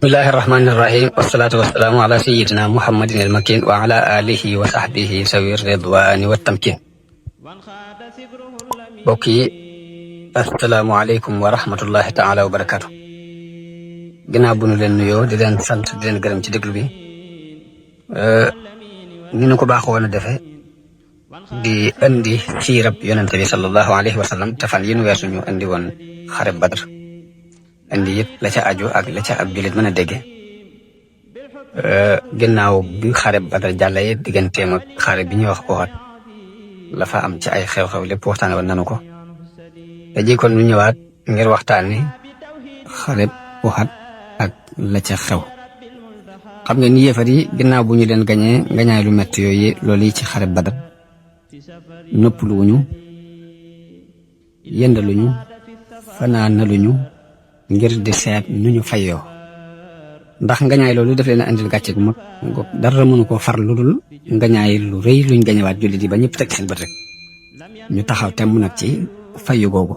bismillahi irrahmani irrahim wasalaatu wasalaamu ala sayidina muhammadin almakin wa ala alihi wa sahbihi sawi ridwani wa tamkin mbokk yi asalaamualeykum wa rahmatullahi taala wa barakatu ginnaaw bu nu leen nuyoo di leen sant di leen gërëm ci déglu bi ni nu ko baaxoon a defe di indi siirab yonente bi sallallahu alayhi wa sallam te fan yi nu weesu ñu indi woon xare Badr indi yëpp la ca aju ak la ca ab jullit mën a dégge ginnaaw bi xare Badar jàllee digganteem ak xare bi ñuy wax Uhud la fa am ci ay xew-xew lépp waxtaane woon nanu ko te ji kon ñu ñëwaat ngir waxtaane xare Uhud ak la ca xew xam nga ni yéefar yi ginnaaw bu ñu leen gañee ngañaay lu metti yooyu loolu yi ci xare Badar noppaluwuñu yëndaluñu fanaanaluñu ngir di seet nu ñu fayoo ndax ngañaay loolu daf leen a andil gàcce gu mag dara mënu koo far lu dul ngañaay lu rëy luñ gañewaat jullit yi ba ñëpp teg seen bët rek ñu taxaw temm nag ci fayu googu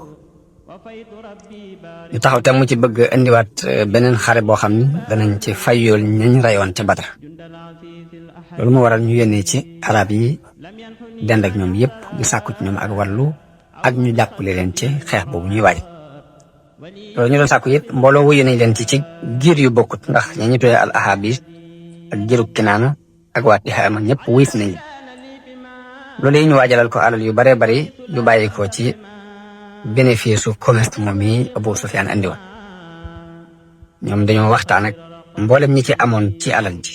ñu taxaw temm ci bëgg indiwaat beneen xare boo xam ni danañ ci fayool ñañ rayoon ca Badar loolu moo waral ñu yónnee ci arab yi dend ak ñoom yëpp di sàkku ci ñoom ak wàllu ak ñu jàppale leen ci xeex boobu ñuy waaj loolu ñu doon sàkku it mbooloo wuyu nañ leen ci giir yu bokkut ndax ña ñu tuddee al ahabis ak giirug Kinaana ak waa Tihaama ñëpp wuyu si nañ loolu yi ñu waajalal ko alal yu baree bari yu bàyyi ko ci bénéfice su commerce moom yi Abu Sufyaan andi woon ñoom dañoo waxtaan ak mboolem ñi ci amoon ci alal ji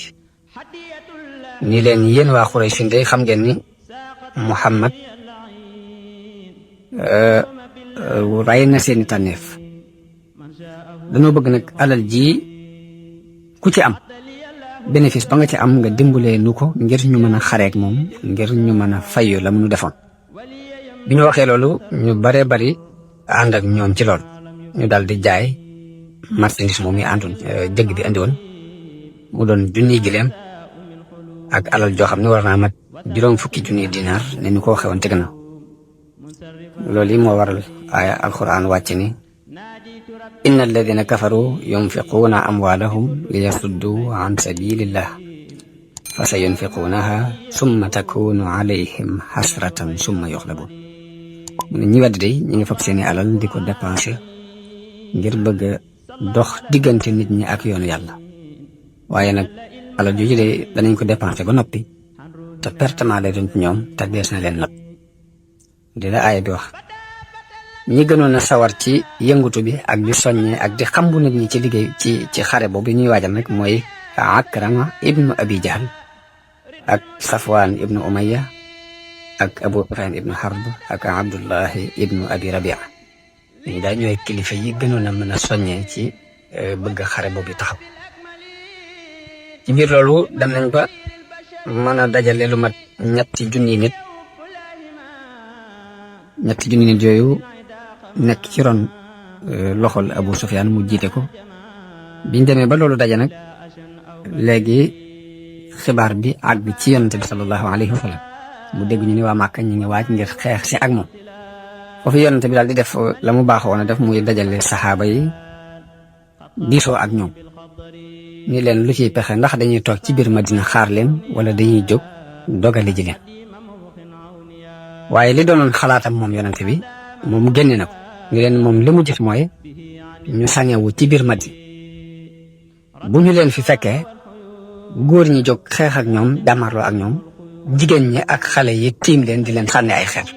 ni leen yéen waa Xuraysh de xam ngeen ni Muhammad ray na seeni tànneef dañoo bëgg nag alal ji ku ci am bénéfice ba nga ci am nga dimbalee nu ko ngir ñu mën a xareek moom ngir ñu mën a fayu la mu nu defoon bi ñu waxee loolu ñu baree bari ànd ak ñoom ci lool ñu daal di jaay marchandise moom yi àndoon jëgg bi andi woon mu doon junniy gileem ak alal joo xam ne war naa mat juróom fukki junniy dinaar ne ñu ko waxee woon te gannaaw loolu yi moo waral aaya alquran wàcc ni inna alladina kafaru yunfiquuna amwaalahum liyasuddu an sabilillah fa sa yunfiquunaha summa takunu alayhim hasratan summa yuxlabun mu ne ñi weddi day ñi ngi fab seeni alal di ko dépensé ngir bëgg a dox diggante nit ñi ak yoonu yàlla waaye nag alal jooju de danañ ko dépensé ba noppi te pertement lay doon ci ñoom te dees na leen nag di la aaya bi wax ñi gënoon a sawar ci yëngutu bi ak di soññe ak di xambu nit ñi ci liggéey ci xare boobu ñuy waajal nag mooy Akrama ibnu Abi Jahl ak Safwan ibnu Umayya ak Abu Sufyan ibnu Harb ak Abdullahi ibnu Abi Rabia ñi daal ñooy kilifa yi gënoon a mën a soññee ci bëgg xare boobu taxaw ci biir loolu dem nañ ba mën a dajale lu mat ñetti junni nit yooyu nekk ci ron loxol Abu Sufyaan mu jiite ko biñ demee ba loolu daje nag léegi xibaar bi àgg ci yonente bi sallallahu alayhi wa sallam mu dégg ñu ni waa Màkka ñu ngi waaj ngir xeex si ak moom foofu yonente bi daal di def la mu baaxoon a def muy dajale saxaaba yi diisoo ak ñoom ni leen lu ciy pexe ndax dañuy toog ci biir Madina xaar leen wala dañuy jóg dogale ji leen waaye li doonoon xalaatam moom yonente bi moom génne na ko ñu leen moom li mu gis mooy ñu sañewu ci biir Madina bu ñu leen fi fekkee góor ñi jóg xeex ak ñoom jàmmarloo ak ñoom jigéen ñi ak xale yi tiim leen di leen sànni ay xeer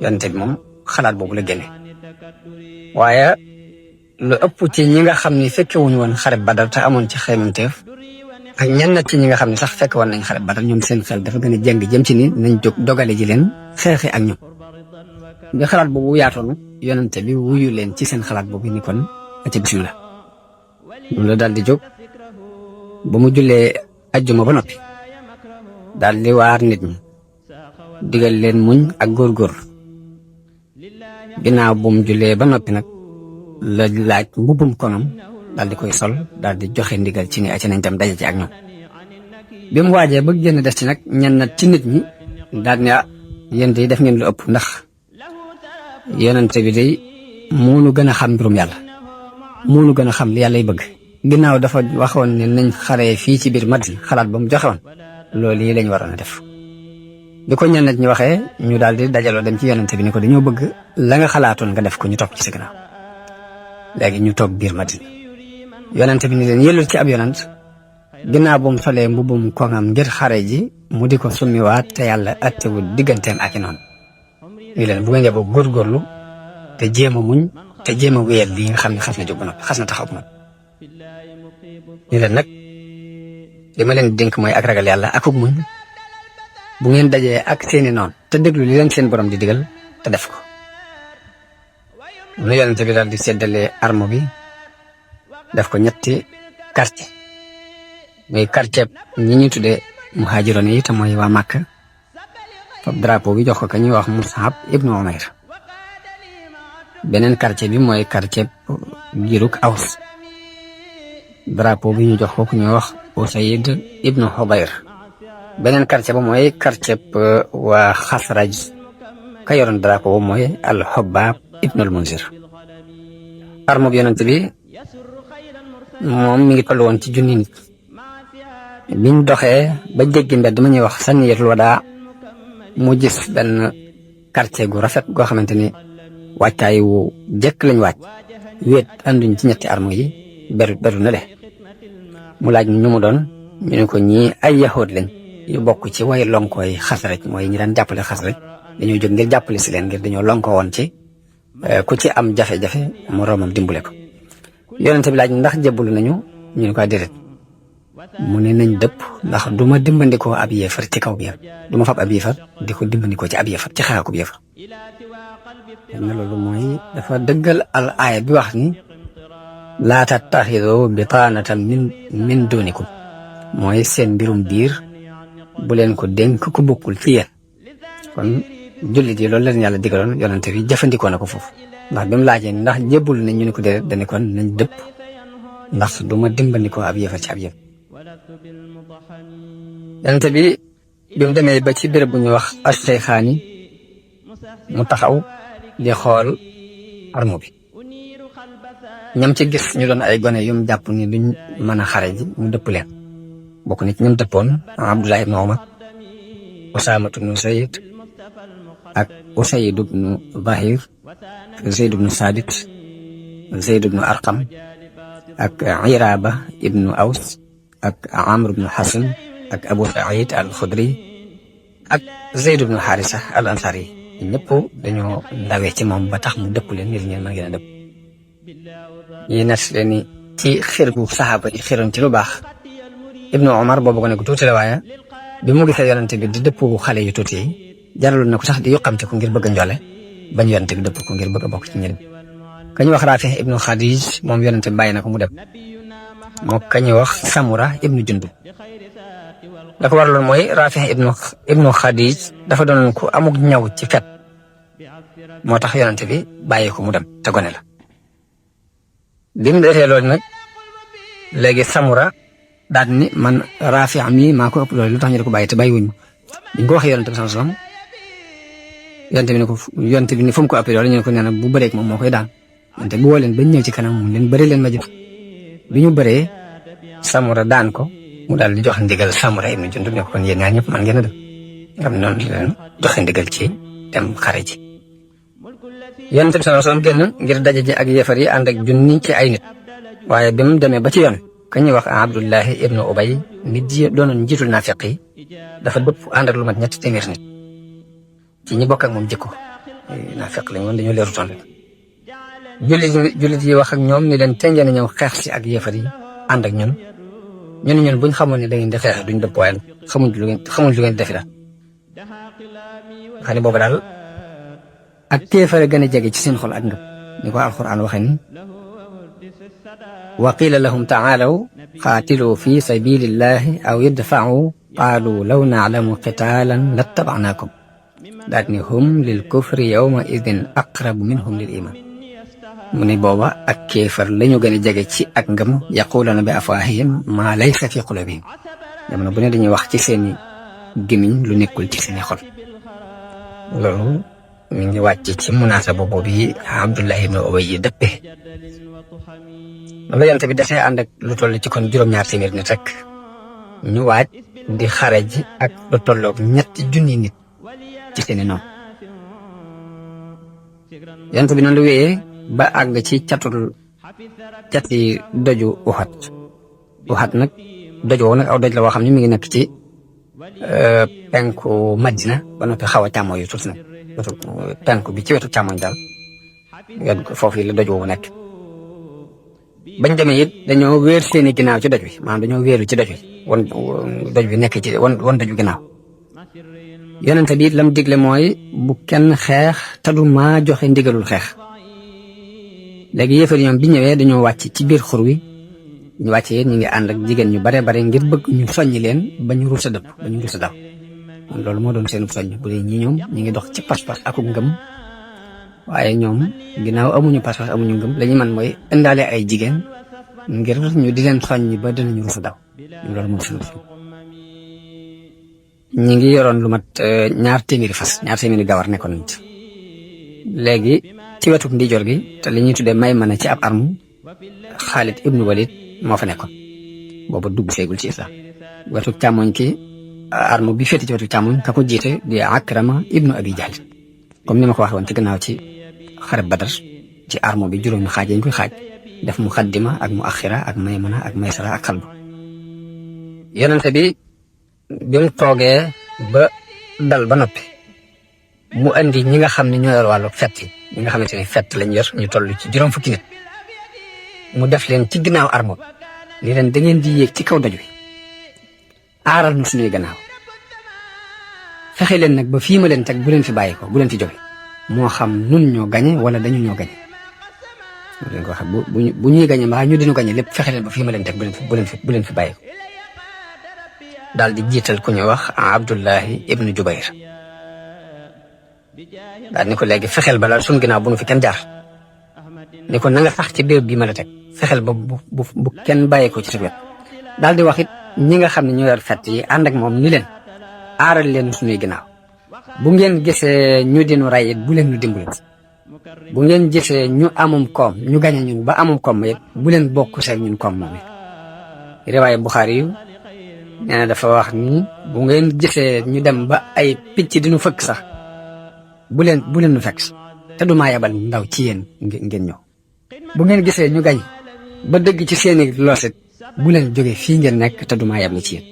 yonente bi moom xalaat boobu la génne waaye lu ëpp ci ñi nga xam ni fekkewuñu woon xare Badar te amoon ci xeymamteef ak ñenn ci ñi nga xam ne sax fekk woon nañ xare Badar ñoom seen xel dafa gën a jeng jëm ci ni nañ jóg dogale ji leen xeexi ak ñoom bi xalaat boobu yaatoon yonente bi wuyu leen ci seen xalaat boobu ni kon aca bismillah moom la daal di jóg ba mu jullee ajjuma ba noppi daal di waar nit ñi digal leen muñ ak góorgóor ginnaaw bu mu jullee ba noppi nag la laaj mbubbum konam daal di koy sol daal di joxe ndigal ci ni aca nañ tam daje ci ak ñoom bi mu waajee ba génn des ci nag ñenn ci nit ñi daal ne yéen de def ngeen lu ëpp ndax yonente bi day moonu gën a xam mbirum yàlla moonu gën a xam li yàllay bëgg ginnaaw dafa waxoon ne nañ xaree fii ci biir Madina xalaat ba mu joxe woon loolu yi lañ waroon a def bi ko ñenn ñi waxee ñu daal di dajaloo dem ci yonente bi ni ko dañoo bëgg la nga xalaatoon nga def ko ñu topp ci sa ginnaaw léegi ñu toog biir Madina yonente bi ni leen yellul ci ab yonent ginnaaw bu mu solee mbubbum koŋam ngir xare ji mu di ko summiwaat te yàlla attewul digganteem ak i noonu ñu leen bu ngeen boo góorgóorlu te jéem a muñ te jéem a wéyal lii nga xam ne xas na jóg ba noppi xas na taxaw ba noppi ñu leen nag li ma leen dénk mooy ak ragal yàlla akub muñ bu ngeen dajee ak seeni noonu te déglu li leen seen borom di digal te def ko nu yonente bi daal di séddale arme bi def ko ñetti quartier muy quartier ñi ñuy tuddee muhaajiroon yi te mooy waa Màkka fab drapeau bi jox ko ka ñuy wax Mus'ab ibnu Umayr beneen quartier bi mooy quartier giruk Aws drapeau bi ñu jox ko ku ñuy wax Usayd ibnu Hubayr beneen quartier ba mooy quartier waa Xasraj ka yoroon drapeau ba mooy al-Hubbaab ibnu al-Munzir arme bi yonent bi moom mi ngi toll woon ci junni nit biñ doxee ba jéggi mbedd ma ñuy wax Saniyatul Wadaa mu gis benn quartier gu rafet goo xamante ni wàccaay wu jekk lañ wàcc wéet ànduñ ci ñetti arme yi beru na le mu laaj ñu mu doon ñu ne ko ñii ay yahood lañ yu bokk ci way lonkooy Xasraj mooy ñi daan jàppale Xasraj dañoo jóg ngir jàppale si leen ngir dañoo lonkoo woon ci ku ci am jafe-jafe moroomam dimbule ko yonente bi laaj ndax jébbalu nañu ñu ne ko déedéet mu ne nañ dëpp ndax du ma dimbandikoo ab yéefar ci kaw bi yéefar du ma fab ab yéefar di ko dimbandikoo ci ab yéefar ci xeexakub yéefar na loolu mooy dafa dëggal al aaya bi wax ni laa tattaxidoo bitaanatan min dunikum mooy seen mbirum biir bu leen ko dénk ku bokkul ci yéen kon jullit yi loolu leen yàlla digaloon yonente bi jëfandikoo na ko foofu ndax bi mu laajee ndax jébbul nañ ñu ne ko déedéet dañu kon nañ dëpp ndax du ma dimbandikoo ab yéefar ci ab yéefar yonente bi mu demee ba ci béréb bu ñuy wax Ash-Shaykhaani mu taxaw di xool arme bi ñam ci gis ñu doon ay gone yum jàpp ni duñ mën a xare ji mu dëpp leen bokk na ci ñoom dëppoon Abdullah ibn Umar Usaama ibn Zayd ak Usayd ibn Zahir Zayd ibn Sabit Zayd ibn Arqam ak Iraba ibn Aws ak Amr ibn Hasan ak Abu Saïd al-Khudri ak Zayd ibn Harisa al-Ansari ñëpp dañoo ndawee ci moom ba tax mu dëpp leen ngir ñeen mën ngeen a dëpp ñi nes leen ni ci xir gu saxaaba yi xiroon ci lu baax Ibnu Umar boobu ko ne ko tuuti la waaye bi mu gisee yonente bi di dëpp xale yu tuuti yi jaraloon na ko sax di yuqamte ko ngir bëgg a njole bañ yonente bi dëpp ko ngir bëgg a bokk ci ñeneen kañu wax Rafi ibnu Khadij moom yonente bi bàyyi na ko mu dem moo kañu wax Samura ibnu Jundub la ko waraloon mooy Rafi ibnu Khadij dafa doon ku amuk ñaw ci fet moo tax yonente bi bàyyi ko mu dem te gone la bi mu defee loolu nag léegi Samura daal ni man Rafi mi maa ko ëpp loolu lu tax ñu di ko bàyyi te bàyyi wuñu biñ ko waxee yonente bi sallallahu alayhi wasallam yonente bi ni fu mu ko ëppee loolu ñu ne ko nee na bu bëreeg moom moo koy daan wante bu woo leen bañ ñëw ci kanam mu leen bëri leen ma jëf bi ñu bëree Samura daan ko mu daal di jox ndigal Samura ibnu Jundub ne ko kon yéen ñaar ñëpp man ngeen a dem nga xam ne noonu leen joxe ndigal ci dem xare ji yonente bi sallallahu alayhi wasallam génn ngir daje ji ak yéefar yi ànd ak junni ci ay nit waaye bi mu demee ba ci yoon ka ñuy wax Abdullahi ibnu Ubay mi doonoon njiitul naafiq yi dafa dëpp ànd ak lu mat 300 nit ci ñi bokk ak moom jikko naafiq lañ woon dañoo leerutoon rek jullit yi wax ak ñoom ni leen tey ngeen ñëw xeex si ak yéefar yi ànd ak ñun buñ xamoon ne da ngeen di xeex duñ dëpp waaye xamuñ lu ngeen defi daal xam ne boobu daal ak kéefare gën a jege ci seen xol ak ngëm ni ko alquran waxe ni wa qila lahum taalaw qaatilu fi sabilillahi aw idfa'u qaalu law na'lamu qitaalan lattaba'naakum daat ni hum lil kufri yawma idin aqrabu minhum lil iman mu ne booba ak kéefar lañu gën a jege ci ak ngëm yaquluna bi afwaahihim maa laysa fi qulubihim jamono bu ne dañuy wax ci seeni gémmiñ lu nekkul ci seeni xol loolu mi ngi wàcc ci munaasaba boobu yi Abdullah ibn Ubay yi dëppe la yonent bi dafay ànd ak lu toll ci kon juróom-ñaar téeméer nit rek ñu waaj di xare ji ak lu tolloog 3,000 nit ci seeni noonu yonent bi noonu lu wéyee ba àgg ci cati doju Uhud nag doj woowu nag aw doj la woo xam ne mi ngi nekk ci penku Madina ba noppi xaw a càmmoñ yu tuuti nag penku bi ci wetu càmmoñ daal foofu yi la doj woowu nekk bañ demee it dañoo wéer seeni ginnaaw ci doj wi maanaam dañoo wéeru ci doj wi won doj wi nekk ci won doj wi ginnaaw yonente bi it lam digle mooy bu kenn xeex te du maa joxe ndigalul xeex léegi yéefar ñoom bi ñëwee dañoo wàcc ci biir xur wi ñu wàcce yéen ñu ngi ànd ak jigéen ñu bare bare ngir bëgg ñu soññi leen ba ñu rus a dëpp ba ñu rus a daw loolu moo doon seen soññ bu dee ñi ñoom ñu ngi dox ci pas-pas akuk ngëm waaye ñoom ginnaaw amuñu pas-pas amuñu ngëm la ñu man mooy indaale ay jigéen ngir ñu di leen soññi ba dinañu rus a daw loolu moo seen soññ ñi ngi yoroon lu mat 200 fas 200 gawar nekkoon nañ ci léegi ci wetuk ndijoor gi te li ñuy tuddee may mën a ci ab arme Xaalid ibnu Walid moo fa nekkoon boobu dugg seegul ci islam wetu càmmoñ ki arme bi féete ci wetu càmmoñ ka ko jiite di Akrama ibnu Abi Jahl comme ni ma ko waxee woon ci gannaaw ci xare Badar ci arme bi juróomi xaaj yañ koy xaaj def muqaddima ak mu axira ak maymana ak maysara ak xalbu yonente bi mu toogee ba dal ba noppi mu andi ñi nga xam ne ñoo yor wàllu fett yi ñi nga xamante ne fett lañ yor ñu toll ci juróom fukki nit mu def leen ci ginnaaw armo li leen da ngeen di yéeg ci kaw doj wi aaral nu suñuy gannaaw fexe leen nag ba fii ma leen teg bu leen fi bàyyi ko bu leen fi jóge moo xam nun ñoo gañe wala dañu ñoo gañe bu leen ko wax bu ñuy gañe mbaa ñu dinu gañe lépp fexe leen ba fii ma leen teg bu leen fi bàyyi ko daal di jiital ku ñu wax Abdullahi ibnu Jubayr daal ni ko léegi fexeel ba la suñu ginnaaw bu nu fi kenn jaar ni ko na nga sax ci béréb bii ma la teg fexeel ba bu kenn bàyyi ko ci sa wet daal di wax it ñi nga xam ne ñoo yor fett yi ànd ak moom ni leen aaral leen suñuy ginnaaw bu ngeen gisee ñu dinu ray it bu leen ñu dimbali bu ngeen gisee ñu amum koom ñu gañe ñun ba amum koom it bu leen bokk seeg ñun koom moom it riwaaye Buxaari yu nee na dafa wax ni bu ngeen gisee ñu dem ba ay picc dinu fëkk sax bu leen nu fekk te du maa yabal ndaw ci yéen ngeen ñëw bu ngeen gisee ñu gañ ba dëgg ci seeni loosit bu leen jógee fii ngeen nekk te du maa yabal ci yéen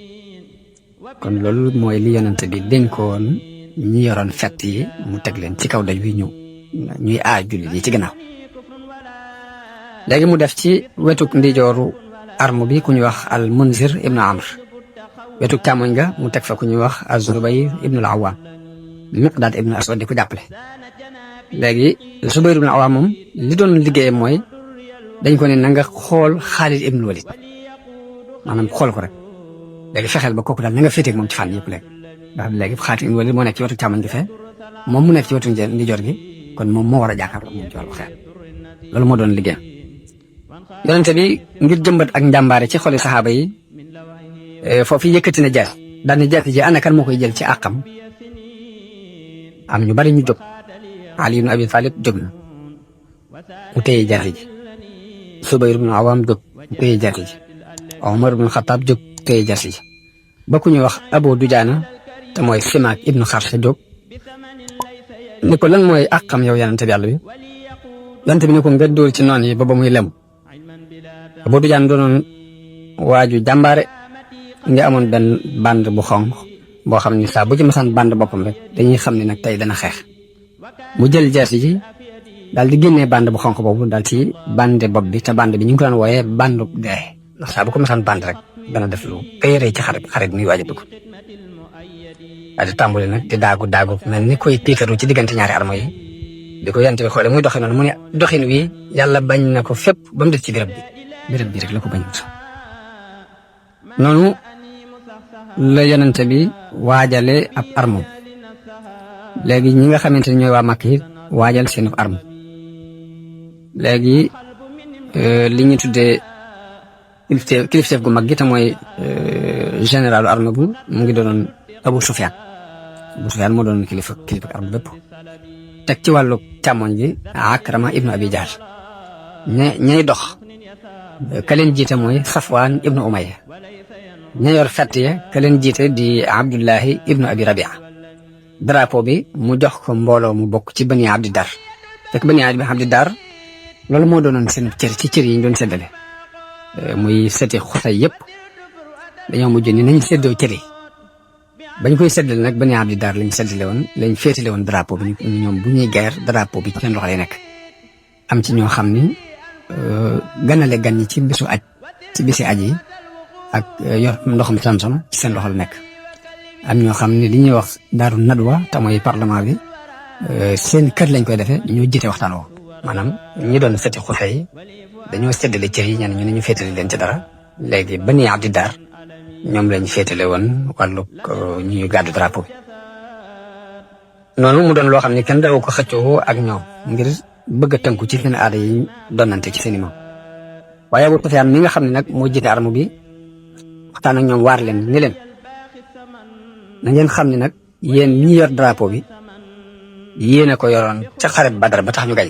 kon loolu mooy li yonent bi dénkoon ñi yoroon fett yi mu teg leen ci kaw daj wi ñuy aar jullit yi ci gannaaw léegi mu def ci wetuk ndijooru arme bi ku ñuy wax al Munzir ibnu Amr wetuk càmmoñ ga mu teg fa ku ñuy wax az-Zubayr ibnu al-Awwam Miqdaad ibnu Aswad di ko jàppale léegi Zubayr ibnu al-Awwam moom li doon liggéeyam mooy dañ ko ne na nga xool Xaalid ibnu Walid maanaam xool ko rek léegi fexeel ba kooku daal na nga féeteeg moom ci fànn yëpp léegi ndax léegi Xaalid ibnu Walid moo nekk ci wetu càmmoñ gi fee moom mu nekk ci wetu ndijoor gi kon moom moo war a jàkkaarloo moom ci wàllu xeex loolu moo doon liggéeyam yonente bi ngir jëmbat ak njàmbaare ci xoli saxaaba yi foofu yëkkati na jaas daal ni jaasi ji ana kan moo koy jël ci àqam am ñu bari ñu jóg Ali ibn Abi Talib jóg na mu téye jaasi ji Subayr ibn Awam jóg mu téye jaasi ji Omar ibn Khattab jóg téye jaasi ji ba ku ñuy wax Abu Dujaana te mooy Simaak ibnu Xarsa jóg ni ko lan mooy àqam yow yonente bi yàlla bi yonente bi ni ko nga dóor ci noon yi ba muy lemu Abu Dujaana doonoon waaju jàmbaare nga amoon benn bande bu xonq boo xam ni saa bu ci masaan bande boppam rek dañuy xam ne nag tey dana xeex mu jël jaasi ji daal di génnee bande bu xonq boobu daal ci bande bopp bi te bande bi ñu ngi ko daan wooyee bande dee ndax saa bu ko masaan bande rek dana def lu péeree ci xarit muy waaj a dugg daal di tàmbali nag di daagu mel ni koy tiitaru ci diggante ñaari armo yi di ko yonent bi xoole muy doxin noonu mu ne doxin wi yàlla bañ na ko fépp ba mu def ci béréb bi rek la ko bañut noonu la yonente bi waajale ab arme léegi ñi nga xamante ni ñooy waa Makka yi waajal seen arme léegi li ñu tuddee kilifteef gu mag gi te mooy généralu arme bu mu ngi doonoon Abu Sufyaan moo doon kilifa arme bépp teg ci wàllu càmmoñ bi Akrama ibnu Abi Jahl ñay dox ka leen jiite mooy Safwaan ibnu Umayya ña yor fett ya ka leen jiite di Abdullahi ibnu Abi Rabia drapeau bi mu jox ko mbooloo mu bokk ci Bani Abdi Dar fekk Bani Abdi Dar loolu moo doonoon seen cër ci cër yi ñu doon séddale muy seti Xusay yëpp dañoo mujj ni nañ séddoo cër yi bañ koy séddale nag Bani Abdi Dar lañ séddale woon lañ féetale woon drapeau bi ñoom bu ñuy guerre drapeau bi ci seen loxo lay nekk am ci ñoo xam ni ganale gan ñi ci bisu aj ci bisi aj yi ak yor ndoxum Samsam ci seen loxo la nekk am ñoo xam ne li ñuy wax daaru nadwa te mooy parlement bi seen kër lañ koy defee ñoo jiite waxtaan woo maanaam ñi doon seti Xusay yi dañoo séddale cër yi ñenn ñu ne ñu féetale leen ci dara léegi Bani Abdi Dar ñoom lañ féetale woon wàllu ñuy gàddu drapeau bi noonu mu doon loo xam ne kenn daw ko xëccoo ak ñoom ngir bëgg a tënku ci seen aada yi donnante ci seen i moom waaye Abu Sufyaan mi nga xam ne nag moo jiite arme bi waxtaan ak ñoom waar leen ni leen na ngeen xam ne nag yéen ñi yor drapeau bi yéen a ko yoroon ca xare Badar ba tax ñu gañ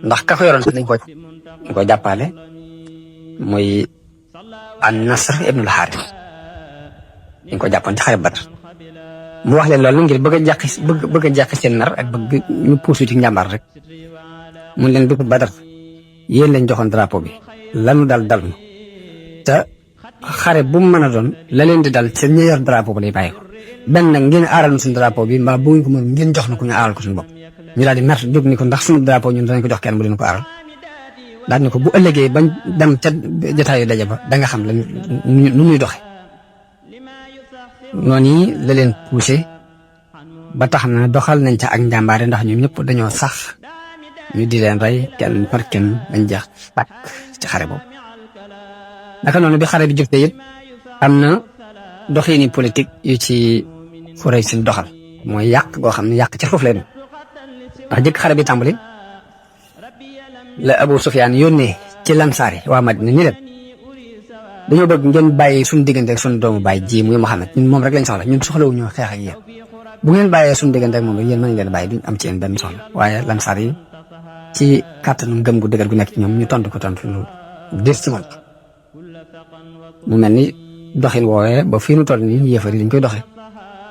ndax ka ko yoroon sax dañ ko jàppale muy an-Nasr ibnul Haaris dañ ko jàppoon ci xare Badar mu wax leen loolu ngir bëgg a jàqi seen nar ak bëgg ñu puusu ci njàmbaar rek mun leen dugg Badar yéen lañ joxoon drapeau bi lanu dal nu te xare bu mu mën a doon la leen di dal seen ñi yor drapeau bi lay bàyyi ko benn nag ngeen aaral na suñu drapeau bi mbaa bu ngeen ko mën ngeen jox na ko ñu aaral ko suñu bopp ñu daal di mer jóg ni ko ndax suñu drapeau ñun danañ ko jox kenn bu leen ko aaral daal ni ko bu ëllëgee bañ dem ca jotaayu daje ba da nga xam la nu ñuy doxe noonu la leen poussé ba tax na doxal nañ ca ak njàmbaare ndax ñoom ñëpp dañoo sax ñu di leen rey kenn par kenn dañ jeex pàkk ci xare boobu naka noonu bi xare bi jubtee it am na doxiini politique yu ci Quraysh sin doxal mooy yàq goo xam ne yàq ci foofu lay doon ndax jëkk xare bi tàmbali la Abu Sufyaan yónnee ci Lansaar yi waa Madina ni leen dañoo bëgg ngeen bàyyi suñu diggante ak suñu doomu baay ji muy Muhammad ñun moom rek lañ soxla ñun soxlawu ñoo xeex ak yéen bu ngeen bàyyee suñu diggante ak moom rek yéen mën ngeen bàyyi duñ am ci yéen benn soxla waaye Lansaar yi ci kàttanu ngëm gu dëgër gu nekk ci ñoom ñu tontu lu des ci moom mu mel ni doxin woowee ba fii nu toll nii yéefar yi dañ koy doxe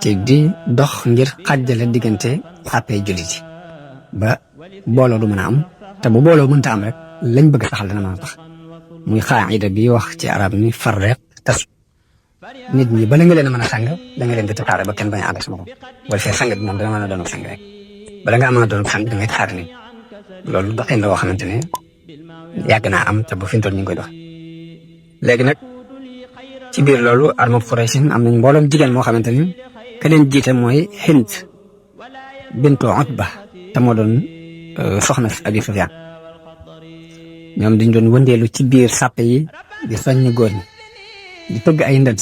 ci di dox ngir xàjjale diggante àppee jullit yi ba booloo du mën a am te bu booloo mënta am rek lañ bëgg a taxal dana mën a tax muy xaayida bi wax ci arab ni farreq tas nit ñi bala nga leen a mën a sang da nga leen di tasaare ba kenn bañ a ànd ak sama bopp wala fee sang bi moom dana mën a doon sang rek bala nga mën a doon sang da ngay tasaare nit loolu doxin la woo xamante ne yàgg naa am te ba fi mu toll ñu ngi koy dox léegi nag ci biir loolu armée Quraysh am nañ mbooloom jigéen moo xamante ni ka leen jiite mooy Hind bintu Utba te moo doon soxna Abi Sufyaan ñoom dañ doon wëndeelu ci biir sàppe yi di soññi góor ñi di tëgg ay ndënd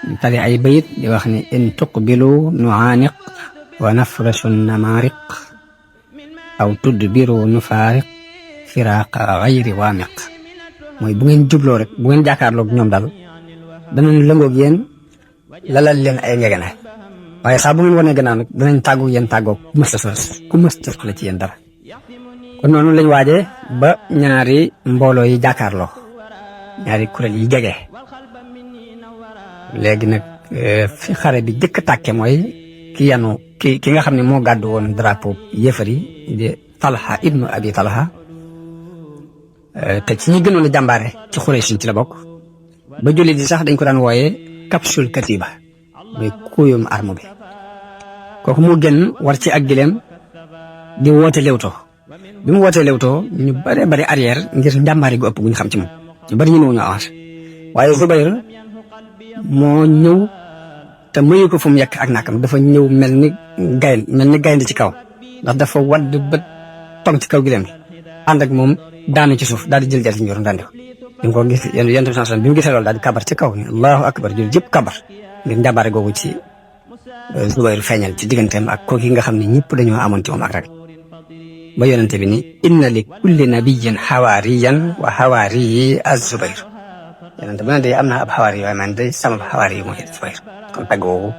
di tari ay bayit di wax ne in tuqbilu nuaaniq wa nafrashu namaariq aw tudbiru nufaariq firaaqa gayri waamiq mooy bu ngeen jubloo rek bu ngeen jàkkaarloog ñoom daal danañ lëngoog yéen lalal leen ay ngegenaay waaye saa bu ngeen wanee gannaaw nag danañ tàggu yéen tàggoog ku mës ta soxla ci yéen dara kon noonu lañ waajee ba ñaari mbooloo yi jàkkaarloo ñaari kuréel yi jege léegi nag fi xare bi jëkk tàkke mooy ki nga xam ne moo gàddu woon drapeau yéefar yi di Talha ibnu Abi Talha te ci ñi gënoon a jàmbaare ci Quraysh ci la bokk ba jullit yi sax dañ ko daan wooyee capsule katiba mooy kuuyum arme bi kooku moo gën war ci ak gileem di woote lewtoo bi mu wootee lewtoo ñu bare bari arrière ngir njàmbaare gu ëpp gu ñu xam ci moom ñu bari ñu ñu avancé waaye Zubayr moo ñëw te mayu ko fu mu yekk ak nakam dafa ñëw mel ni gaynde ci kaw ndax dafa wadd ba tong ci kaw gileem ànd ak moom daanu ci suuf daal di jël ci njoroon dandi ko bi mu ko gis yonent bi sallallahu alayhi wasallam bi mu gisee loolu daal di kabar ci kaw allahu akbar jul jëpp kabar ngir njàmbaare googu ci Zubayr feeñal ci digganteem ak kooki nga xam ne ñëpp dañoo amoon ci moom ak rek ba yonente bi ni inna li kulli nabiyyin xawaariyan wa xawaariyi az-Zubayr yonente bu ne day am naa ab xawaari waaye man day sama xawaari yi mooy Zubayr kon tagg woowu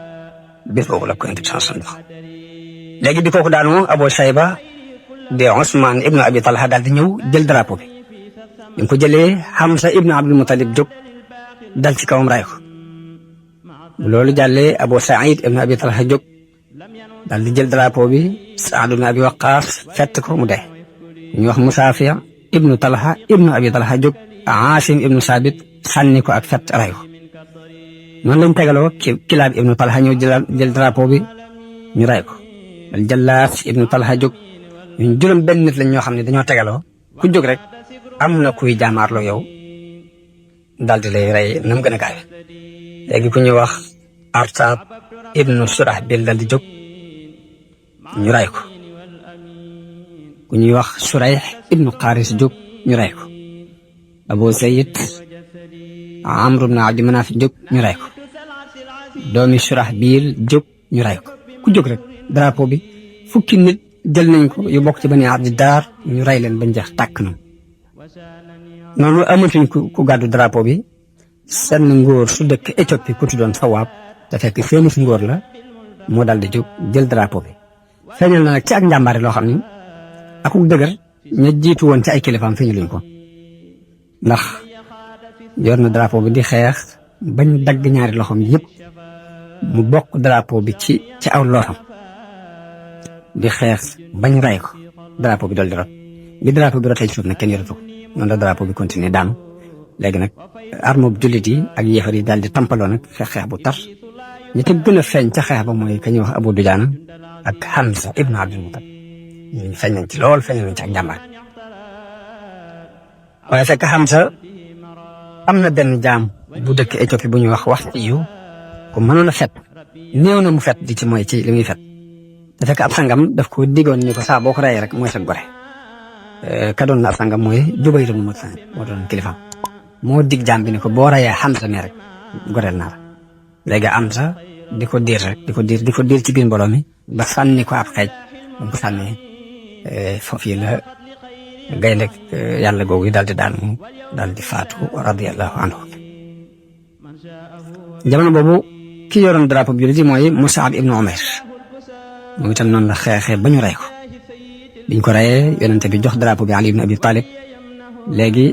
bés boobu la ko yonente bi sallallahu alayhi wasallam léegi di kooku daanu Abu Shayba de Ousmane ibnu Abi Talha daal di ñëw jël drapeau bi bi ko jëlee Hamza ibnu Abdul Muttalib jóg dal ci kawam ray ko loolu jàllee Abu Saïd ibnu Abi Talha jóg daal di jël drapeau bi Saad ibnu Abi Waqqas fett ko mu dee ñu wax Musaafi ibnu Talha ibnu Abi Talha jóg Aasim ibnu Saabit sànni ko ak fett ray ko noonu lañ tegaloo Kilaab ibnu Talha ñëw jël drapeau bi ñu ray ko al Jallaas ibnu Talha jóg ñun juróom benn nit lañ ñoo xam ne dañoo tegaloo ku jóg rek am na kuy jaamaarloo yow daal di lay rey na mu gën a gaawe léegi ku ñuy wax Artab ibnu Surahbil daal di jóg ñu ray ko ku ñuy wax Surayh ibnu Qaris jóg ñu ray ko Abu Zayd Amr ibnu Abdi Manaf jóg ñu ray ko doomi Surahbil jóg ñu ray ko ku jóg rek drapeau bi fukki nit jël nañ ko yu bokk ci Bani Abdi Daar ñu ray leen bañ jeex tàkk noonu amatuñ ku gàddu drapeau bi seen ngóor su dëkk Éthiopie ku tuddoon Sawaab te fekk féemus ngóor la moo daal di jóg jël drapeau bi feeñal na nag ci ak njàmbaare loo xam ni akuk dëgër ña jiitu woon ci ay kilifaam feeñu luñ ko ndax yor na drapeau bi di xeex bañ dagg ñaari loxoom yëpp mu bokk drapeau bi ci aw loxam di xeex bañ ray ko drapeau bi dool di rot bi drapeau bi rotee ci suuf nag kenn yoratu ko noonu la drapeau bi continuer daanu léegi nag arme bu jullit yi ak yéefar yi daal di tampaloo nag xeex bu tar ñi te gën a feeñ ca xeex ba mooy ka ñuy wax Abu Dujaana ak Hamza ibnu Abdul Muttalib ñu feeñ nañ ci lool feeñ nañ ci ak njàmbaar waaye fekk Hamza am na benn jaam bu dëkk Éthiopie bu ñuy wax yu ku mënoon a fet néew na mu fet di ci mooy ci li muy fet te fekk ab sangam daf ko diggoon ni ko saa boo ko reyee rek mooy sa gore ka doon na ab sangam mooy Jubayr ibn Mut'im moo doon kilifaam moo dig jaam bi ni ko boo reyee Hamza ne rek goreel naa la léegi Hamza di ko diir rek di ko diir ci biir mbooloo mi ba sànni ko ab xeej ba ko sànni foofu la gaynde yàlla googu yi daal di daanu daal di faatu radiyallahu anhu jamono boobu ki yoroon drapeau bi jullit yi mooy Mus'ab ibnu Umayr moom itam noonu la xeexee ba ñu rey ko biñ ko reyee yonente bi jox drapeau bi Ali ibn Abi Talib léegi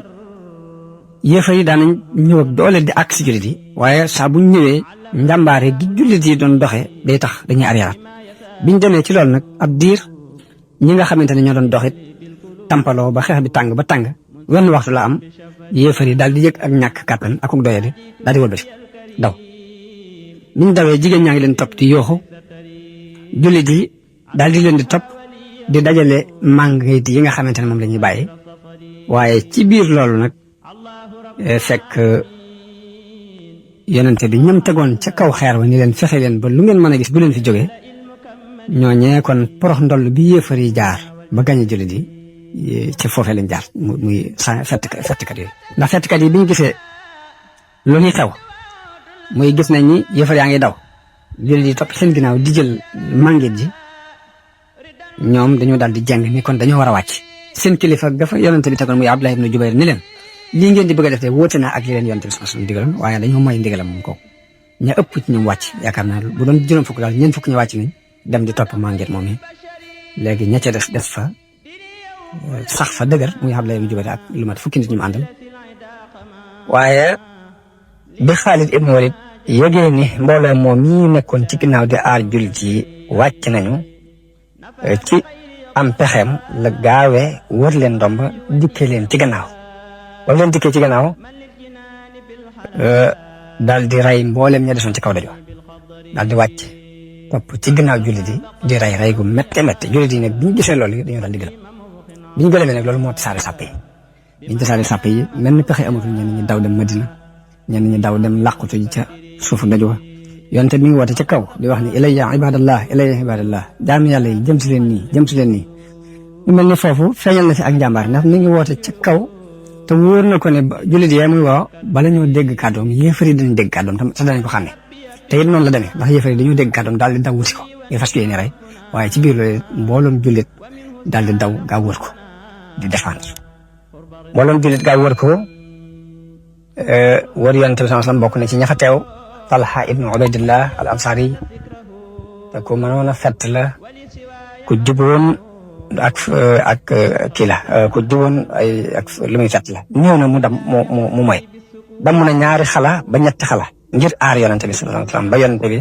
yéefar yi daanañ ñëw ak doole di ak si jullit yi waaye saa bu ñëwee njàmbaare gi jullit yi doon doxee day tax dañuy arriéraat biñ demee ci loolu nag ab diir ñi nga xamante ne ñoo doon doxit tampaloo ba xeex bi tàng ba tàng wenn waxtu la am yéefar yi daal di yëg ak ñàkk kàttan ak ak doyadi daal di wëlbati daw niñ dawee jigéen ñaa ngi leen topp di yooxu jullit yi daal di leen di topp di dajale màngayit yi nga xamante ne moom la ñuy bàyyi waaye ci biir loolu nag fekk yonente bi ñoom tegoon ca kaw xeer wa ni leen fexe leen ba lu ngeen mën a gis bu leen fi jógee ñooñee kon porox ndoll bi yéefar yi jaar ba gañe jullit yi ci foofee lañ jaar muy fettkat yooyu ndax fettkat yi bi ñu gisee lu ñuy xew muy gis nañ ni yéefar yaa ngi daw jullit yi topp seen ginnaaw di jël màngit ji ñoom dañoo daal di jàng ni kon dañoo war a wàcc seen kilifa gafa yonente bi tegoon muy Abdullah ibn Jubayr ni leen lii ngeen di bëgg a def te wóote naa ak li leen yonente bi sama digaloon waaye dañoo mooy ndigalam moom kooku ña ëpp ci ñoom wàcc yaakaar naa bu doon juróom fukk daal ñeent fukk ñu wàcc nañ dem di topp màngit moom yi léegi ña ca des fa sax fa dëgër muy Abdullah ibn Jubayr ak lu mat fukki nit ñu mu àndal waaye bi Xaalid ibn Walid yëgee ni mbooloo moom mii nekkoon ci ginnaaw di aar jullit yi wàcc nañu ci am pexeem la gaawee wër leen ndomba dikkee leen ci gannaaw wala leen dikkee ci gannaaw daal di rey mbooleem ña desoon ci kaw dajo daal di wàcc topp ci gannaaw jullit yi di rey gu métte jullit yi nag bi ñu gisee loolu yi dañoo daal di gëlëm bi ñu gëlëmee nag loolu moo tasaare sàpp yi bi ñu tasaare sàpp yi mel ni pexe amatul ñenn ñi daw dem Madina ñenn ñi daw dem làqutu ji ca suufu dajo yonte mi ngi woote ca kaw di wax ni ilayya ibadallah jaami yàlla yi jëm si leen nii mu mel ni foofu feeñal na fi ak njàmbaar ndax mi ngi woote ca kaw te wóor na ko ne jullit yee muy woo bala ñoo dégg kàddoom yéefar yi dañu dégg kàddoom te danañ ko xàmme te it noonu la demee ndax yéefar yi dañoo dégg kàddoom daal di daw wuti ko ngir fas yéene rey waaye ci biir loolu mbooloom jullit daal di daw gaa wër ko di défendre mbooloom jullit gaa wër ko wër yonent bi sallam bokk na ci ña fa teew Talha ibnu Ubaydillah al Ansari te ko mënoon a fett la ku juboon ak kii la ku juboon ay ak lu muy fett la ñëw na mu dam mu moy damm na ñaari xala ba ñetti xala ngir aar yonente bi sallallahu alayhi wa sallam ba yonente bi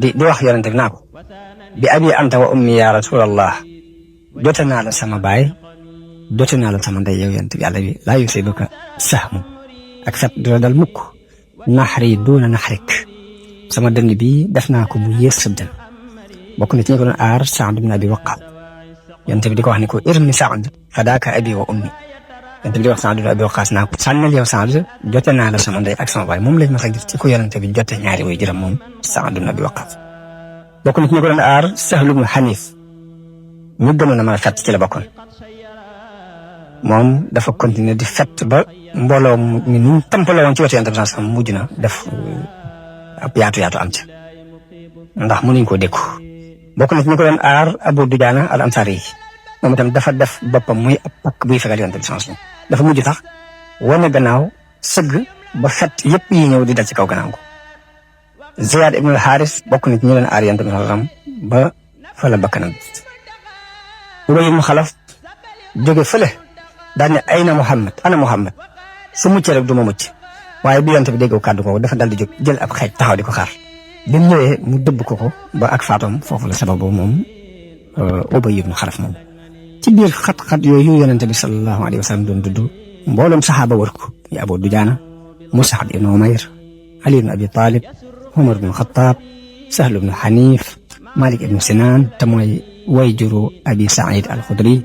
di wax yonente bi naa ko bi abi anta wa ummi ya rasulallah jote naa la sama baay jote naa la sama ndey yow yonente bi yàlla bi laa yusibuka sahmu ak fett du la dal mukk naxari duuna naxarik sama dënn bi def naa ko mu yées sa dënn bokk na ci ñu ko doon aar Saad ibn Abi Waqqas yonente bi di ko wax ni ko irmi Saad fadaaka abi wa ummi yonente bi di wax Saad ibn Abi Waqqas naa ko sànnal yow Saad jote naa la sama ndey ak sama baay moom lañ ma sa gis ci ko yonente bi jote ñaari way jërëm moom Saad ibn Abi Waqqas bokk na ci ñu ko doon aar Sahl ibn Hanif ñu gënoon a mën a fett ci la bokkoon moom dafa continuer di fett ba mbooloo mi nu tampaloo woon ci wetu yonente bi sallallahu alayhi wasallam mujj na def ab yaatu am ci ndax mënuñ koo dékku bokk na ci ñu ko doon aar Abu Dujaana al Ansari moom itam dafa def boppam muy ab pakk buy fegal yonente bi sallallahu alayhi wasallam dafa mujj tax wane gannaaw sëgg ba fett yëpp yi ñëw di dal ci kaw gannaaw ko Ziyaad ibn al-Haaris bokk na ci ñu doon aar yonente bi sallallahu alayhi wasallam ba fa la bakkanam Ubay ibn Xalaf jóge fële daal ne ayna Muhammad ana Muhammad su mucc rek du ma mucc waaye bi yonente bi déggoo kàddu ko dafa dal di jóg jël ab xeej taxaw di ko xaar bi mu ñëwee mu dëbb ko ba ak faatoom foofu la sababu moom Ubay ibn Xalaf moom ci biir xat-xat yooyu yonente bi sallallahu alayhi wa sallam doon dudd mbooloom saxaaba wër ko yi Abu Dujaana Mus'ab ibn Umayr Ali ibn Abi Talib Umar ibn Xattaab Sahl ibn Hanif Malik ibn Sinaan te mooy way juru Abi Saïd al-Xudri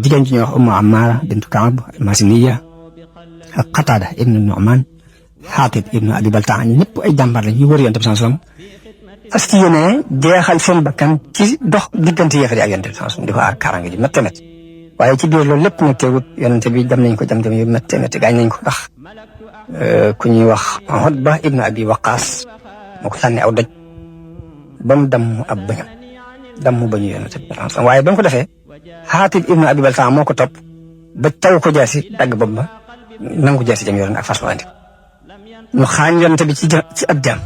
jigéen ji ñuy wax Ummu Ammaara bintu Kaab al-Masiniya ak Qataada ibn Nu'maan Xaatib ibn Abi Baltaa ñëpp ay jàmbaar la ñu wër yonente bi sallallahu alayhi wasallam fas yéene jeexal seen bakkan ci dox diggante yéefar yi ak yonente bi sallallahu alayhi wasallam di ko aar kaaraange ji métte métti waaye ci biir loolu lépp nag teewut yonente bi jam nañ ko jam yu métte métti gaañ nañ ko ndax ku ñuy wax Utba ibn Abi Waqaas moo ko sànni aw doj ba mu damm ab bëñam damm bañu yonente bi sallallahu alayhi wasallam waaye ba mu ko defee Xaatib ibn Abi Baltaa moo ko topp ba taw ko jaasi dagg bopp ba nangu jaasi jam yoroon ak fas wa andi ñu xaañ yonente bi ci ab jaam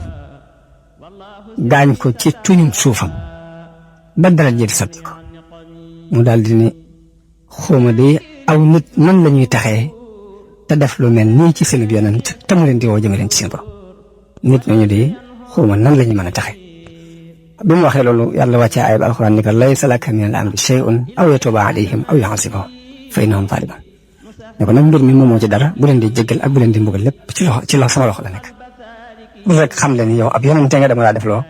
gaañ ko ci tuñum suufam ba dara jëri sotti ko mu daal di ne xawma de aw nit nan la ñuy taxee te def lu mel nii ci seen yonent te mu leen di woo jëme leen ci seen borom nit ñooñu de xawma nan la ñu mën a taxee bi mu waxee loolu yàlla wàccee ayat alxuraan ni ko laysa laka min al amri shay'un aw yatuba alayhim aw yu'adhibahum fa innahum zalimun ne ko nag mbir mi moomoo ci dara bu leen di jéggal ak bu leen di mbugal lépp ci loxo sama loxo la nekk bu fekk xam leen yow ab yonente nga dama laa def loo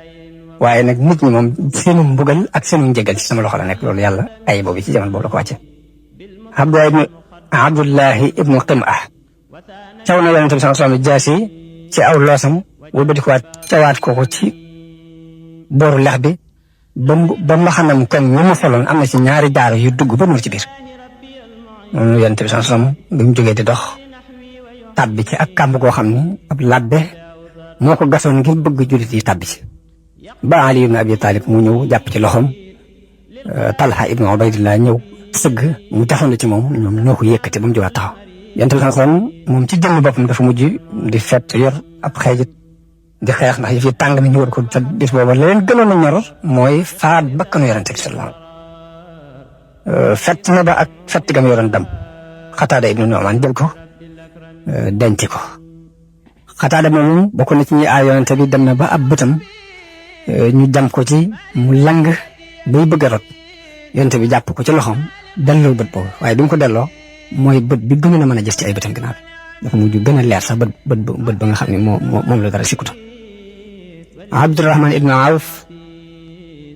waaye nag nit ñi moom seenu mbugal ak seenu njéggal ci sama loxo la nekk loolu yàlla ay boobu ci jamono boobu la ko wàcce Abdullahi ibnu Qim'ah caw na yonente bi sallallahu alayhi wasallam jaasi ci aw loosam wala di ko waat cawaat ko ci booru lex bi ba mbaxanam kon ñu mu soloon am na ci ñaari jaaro yu dugg ba mu ci biir moom yonent bi sallallahu alayhi wasallam bi mu jógee di dox tàbbi ci ak kàmb koo xam ni ab labbe moo ko gasoon ngir bëgg jullit yi tàbbi ci ba Ali ibn Abi Talib mu ñëw jàpp ci loxoom Talha ibn Ubaydillah ñëw sëgg mu taxoon ci moom ñoom ñoo ko yëkkati ba mu jógaat taxaw yonent bi sallallahu alayhi wasallam moom ci jëmm boppam dafa mujj di fett yor ab xeejit di xeex ndax yëf yi tàng mi ñu war ko te bis booba la leen gënoon a ñor mooy faat bakkanu yonente bi sallallahu alayhi wasallam fett na ba ak fett gam yoroon dam Xataada ibnu Nu'maan jël ko denc ko Xataada moom bokk na ci ñi aar yonente bi dem na ba ab bëtam ñu jam ko ci mu lang bay bëgg a rot yonente bi jàpp ko ci loxoom delloo bët boobu waaye bi mu ko delloo mooy bët bi gën a mën a gis ci ay bëtam ginnaaw dafa mujj gën a leer sax bët ba nga xam ne moom la dara sikkuta Abdurahman ibn Awf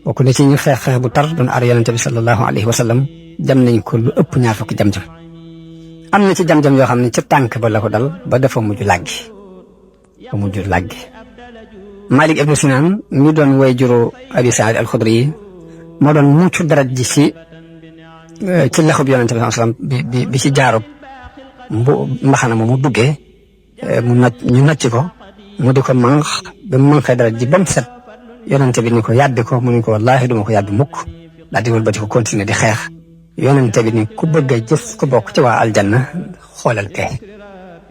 bokk na ci ñu xeex bu tar doon aar yonente bi sallallahu alayhi wa sallam jam nañ ko lu ëpp ñaar fukki jam-jam am na ci jam-jam yoo xam ne ca tànk ba la ko dal ba dafa mujj làggi Malik ibn Sinan mi doon way juru Abi Saïd al-Xudri yi moo doon mucc dara ji ci lexub yonente bi sallallahu alayhi wa sallam bi ci jaarub mbaxana mu duggee ñu nacc ko mu di ko manx ba mu manxee dara ji ba mu set yonente bi ni ko yàbbi ko mu ni ko wallaahi duma ko yàbbi mukk daal di wëlbati ko continuer di xeex yonente bi ni ku bëgg a jëf ku bokk ci waa aljanna xoolal kee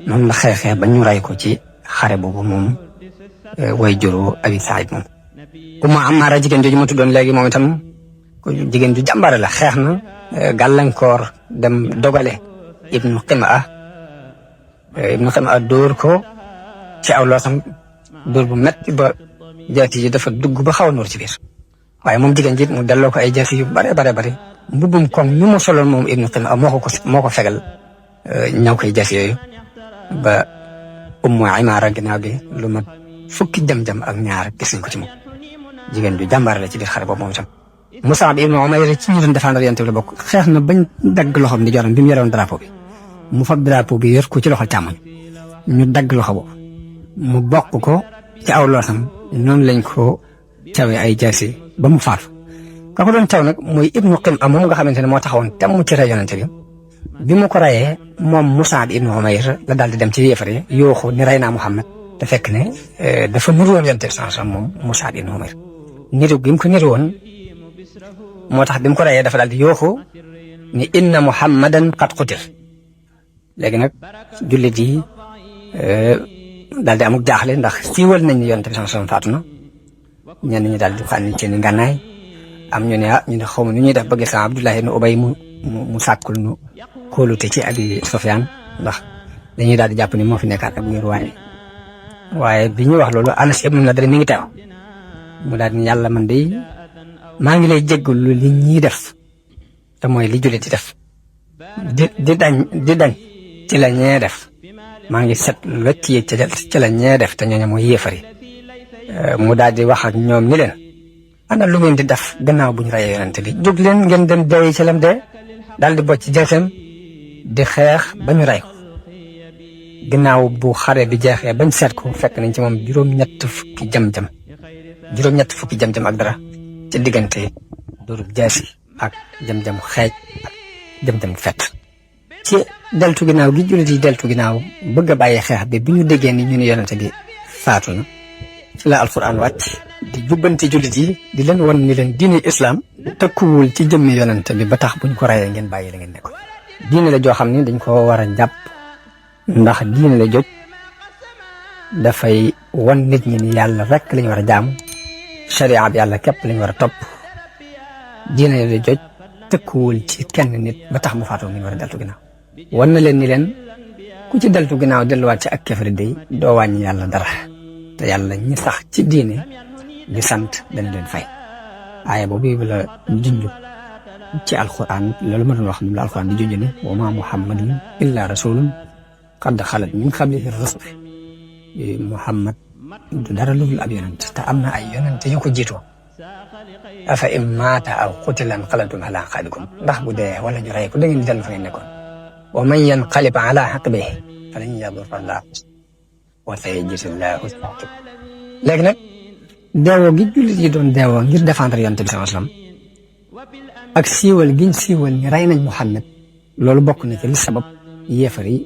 noonu la xeexee ba ñu ray ko ci xare boobu moom way juru Abi Saïd moom Ummu Ammaara jigéen jooju ma tuddoon léegi moom itam ku jigéen ju jàmbare la xeex na gàllankoor dem dogale ibnu Qimaa dóor ko ci aw loosam dóor bu metti ba jaasi ji dafa dugg ba xaw a nuur ci biir waaye moom jigéen ji mu delloo ko ay jaasi yu bare mbubbum koŋ ñu mu soloon moom ibnu Qimaa moo ko fegal ñaw koy jaasi yooyu ba Ummu Imaara ginnaaw gi lu mat fukki jam-jam ak ñaar gis nañ ko ci moom jigéen ju jàmbaare la ci biir xare boobu moom itam Mus'ab ibnu Umayr ci ñu doon défendre Yonent bi la bokk xeex na bañ dagg loxoom di joram bi mu yoroon drapeau bi mu fab drapeau bi yor ko ci loxo càmmoñ ñu dagg loxo boobu mu bokk ko ci aw loosam noonu lañ ko cawee ay jaasi ba mu faatu ka ko doon caw nag mooy ibnu Qimaa moom nga xamante ne moo taxawoon temm ci rey Yonent bi mu ko rayee moom Mus'ab ibnu Umayr la daal di dem ci yéefar yi yooxu ni rey naa Muhammad te fekk ne dafa niru woon Yonent bi sallallahu alayhi wasallam moom Mus'ab ibnu Umayr niru gi mu ko niru woon moo tax bi mu ko rayee dafa daal di yooxu ni inna Muhammadan qad qutil léegi nag jullit yi daal di amuk jaaxle ndax siiwal nañ ni Yonent bi sallallahu alayhi wasallam faatu na ñenn ñi daal di sànni seen ngànnaay am ñu ne ñu ne xaw ma nu ñuy def ba gis Abdullah ibn Ubay mu sàkkul nu kóolute ci Abi Sufyaan ndax dañuy daal di jàpp ni moo fi nekkaat ak ngir waaye bi ñuy wax loolu Anas ibn Nadr mi ngi teew mu daal ni yàlla man de maa ngi lay jéggalu li ñuy def te mooy li jullit di def di dañ ci la ñee def maa ngi set locc ci la ñee def te ñooñu mooy yéefari mu daal di wax ak ñoom ni leen ana lu ngeen di def gannaaw bu ñu reyee Yonent bi jóg leen ngeen dem dee ci lam dee daal di bocc jeexam di xeex ba ñu rey ko gannaaw bu xare bi jeexee bañ seet ko fekk nañ ci moom juróom-ñett fukki jam-jam ak dara ci diggante dóorub jaasi ak jam-jam xeej ak jam-jam fett ci deltu ginnaaw gi jullit yi deltu ginnaaw bëgg a bàyyi xeex bi ñu déggee ni ñu ne Yonent bi faatu na ci la alquran wàcc di jubbanti jullit yi di leen wan ni leen diine islam tëkkuwul ci jëmmi Yonent bi ba tax buñ ko rayee ngeen bàyyi la ngeen nekkoon diine la joo xam ni dañ ko war a jàpp ndax diine la joj dafay wan nit ñi ni yàlla rek lañ war a jaamu sharia bi yàlla képp lañ war a topp diine la joj tëkkuwul ci kenn nit ba tax mu faatoo ngeen war a deltu ginnaaw wan na leen ni leen ku ci deltu ginnaaw delluwaat ci ak kefari day doo wàññi yàlla dara te yàlla ñi sax ci diine di sant dana leen fay aaya boobu la junj ci alquran loolu ma doon wax moom la alquran di junj ni wa ma muhammadun illa rasulun qad xalat min qablihi rusul Muhammad du dara lu dul ab yonent te am na ay yonent yu ko jiitoo afa in maata aw qutila inqalabtum ala aqaabikum ndax bu dee wala ñu rey ko da ngeen di dellu fa ngeen nekkoon wa man yanqalib ala aqibihi falan yadurra llaaha wa sayajzi llaahu shaakiriin léegi nag deewoo gi jullit yi doon deewoo ngir défendre yonent bi sallallahu alayhi wasallam ak siiwal giñ siiwal ni rey nañ Muhammad loolu bokk na ci li sabab yéefar yi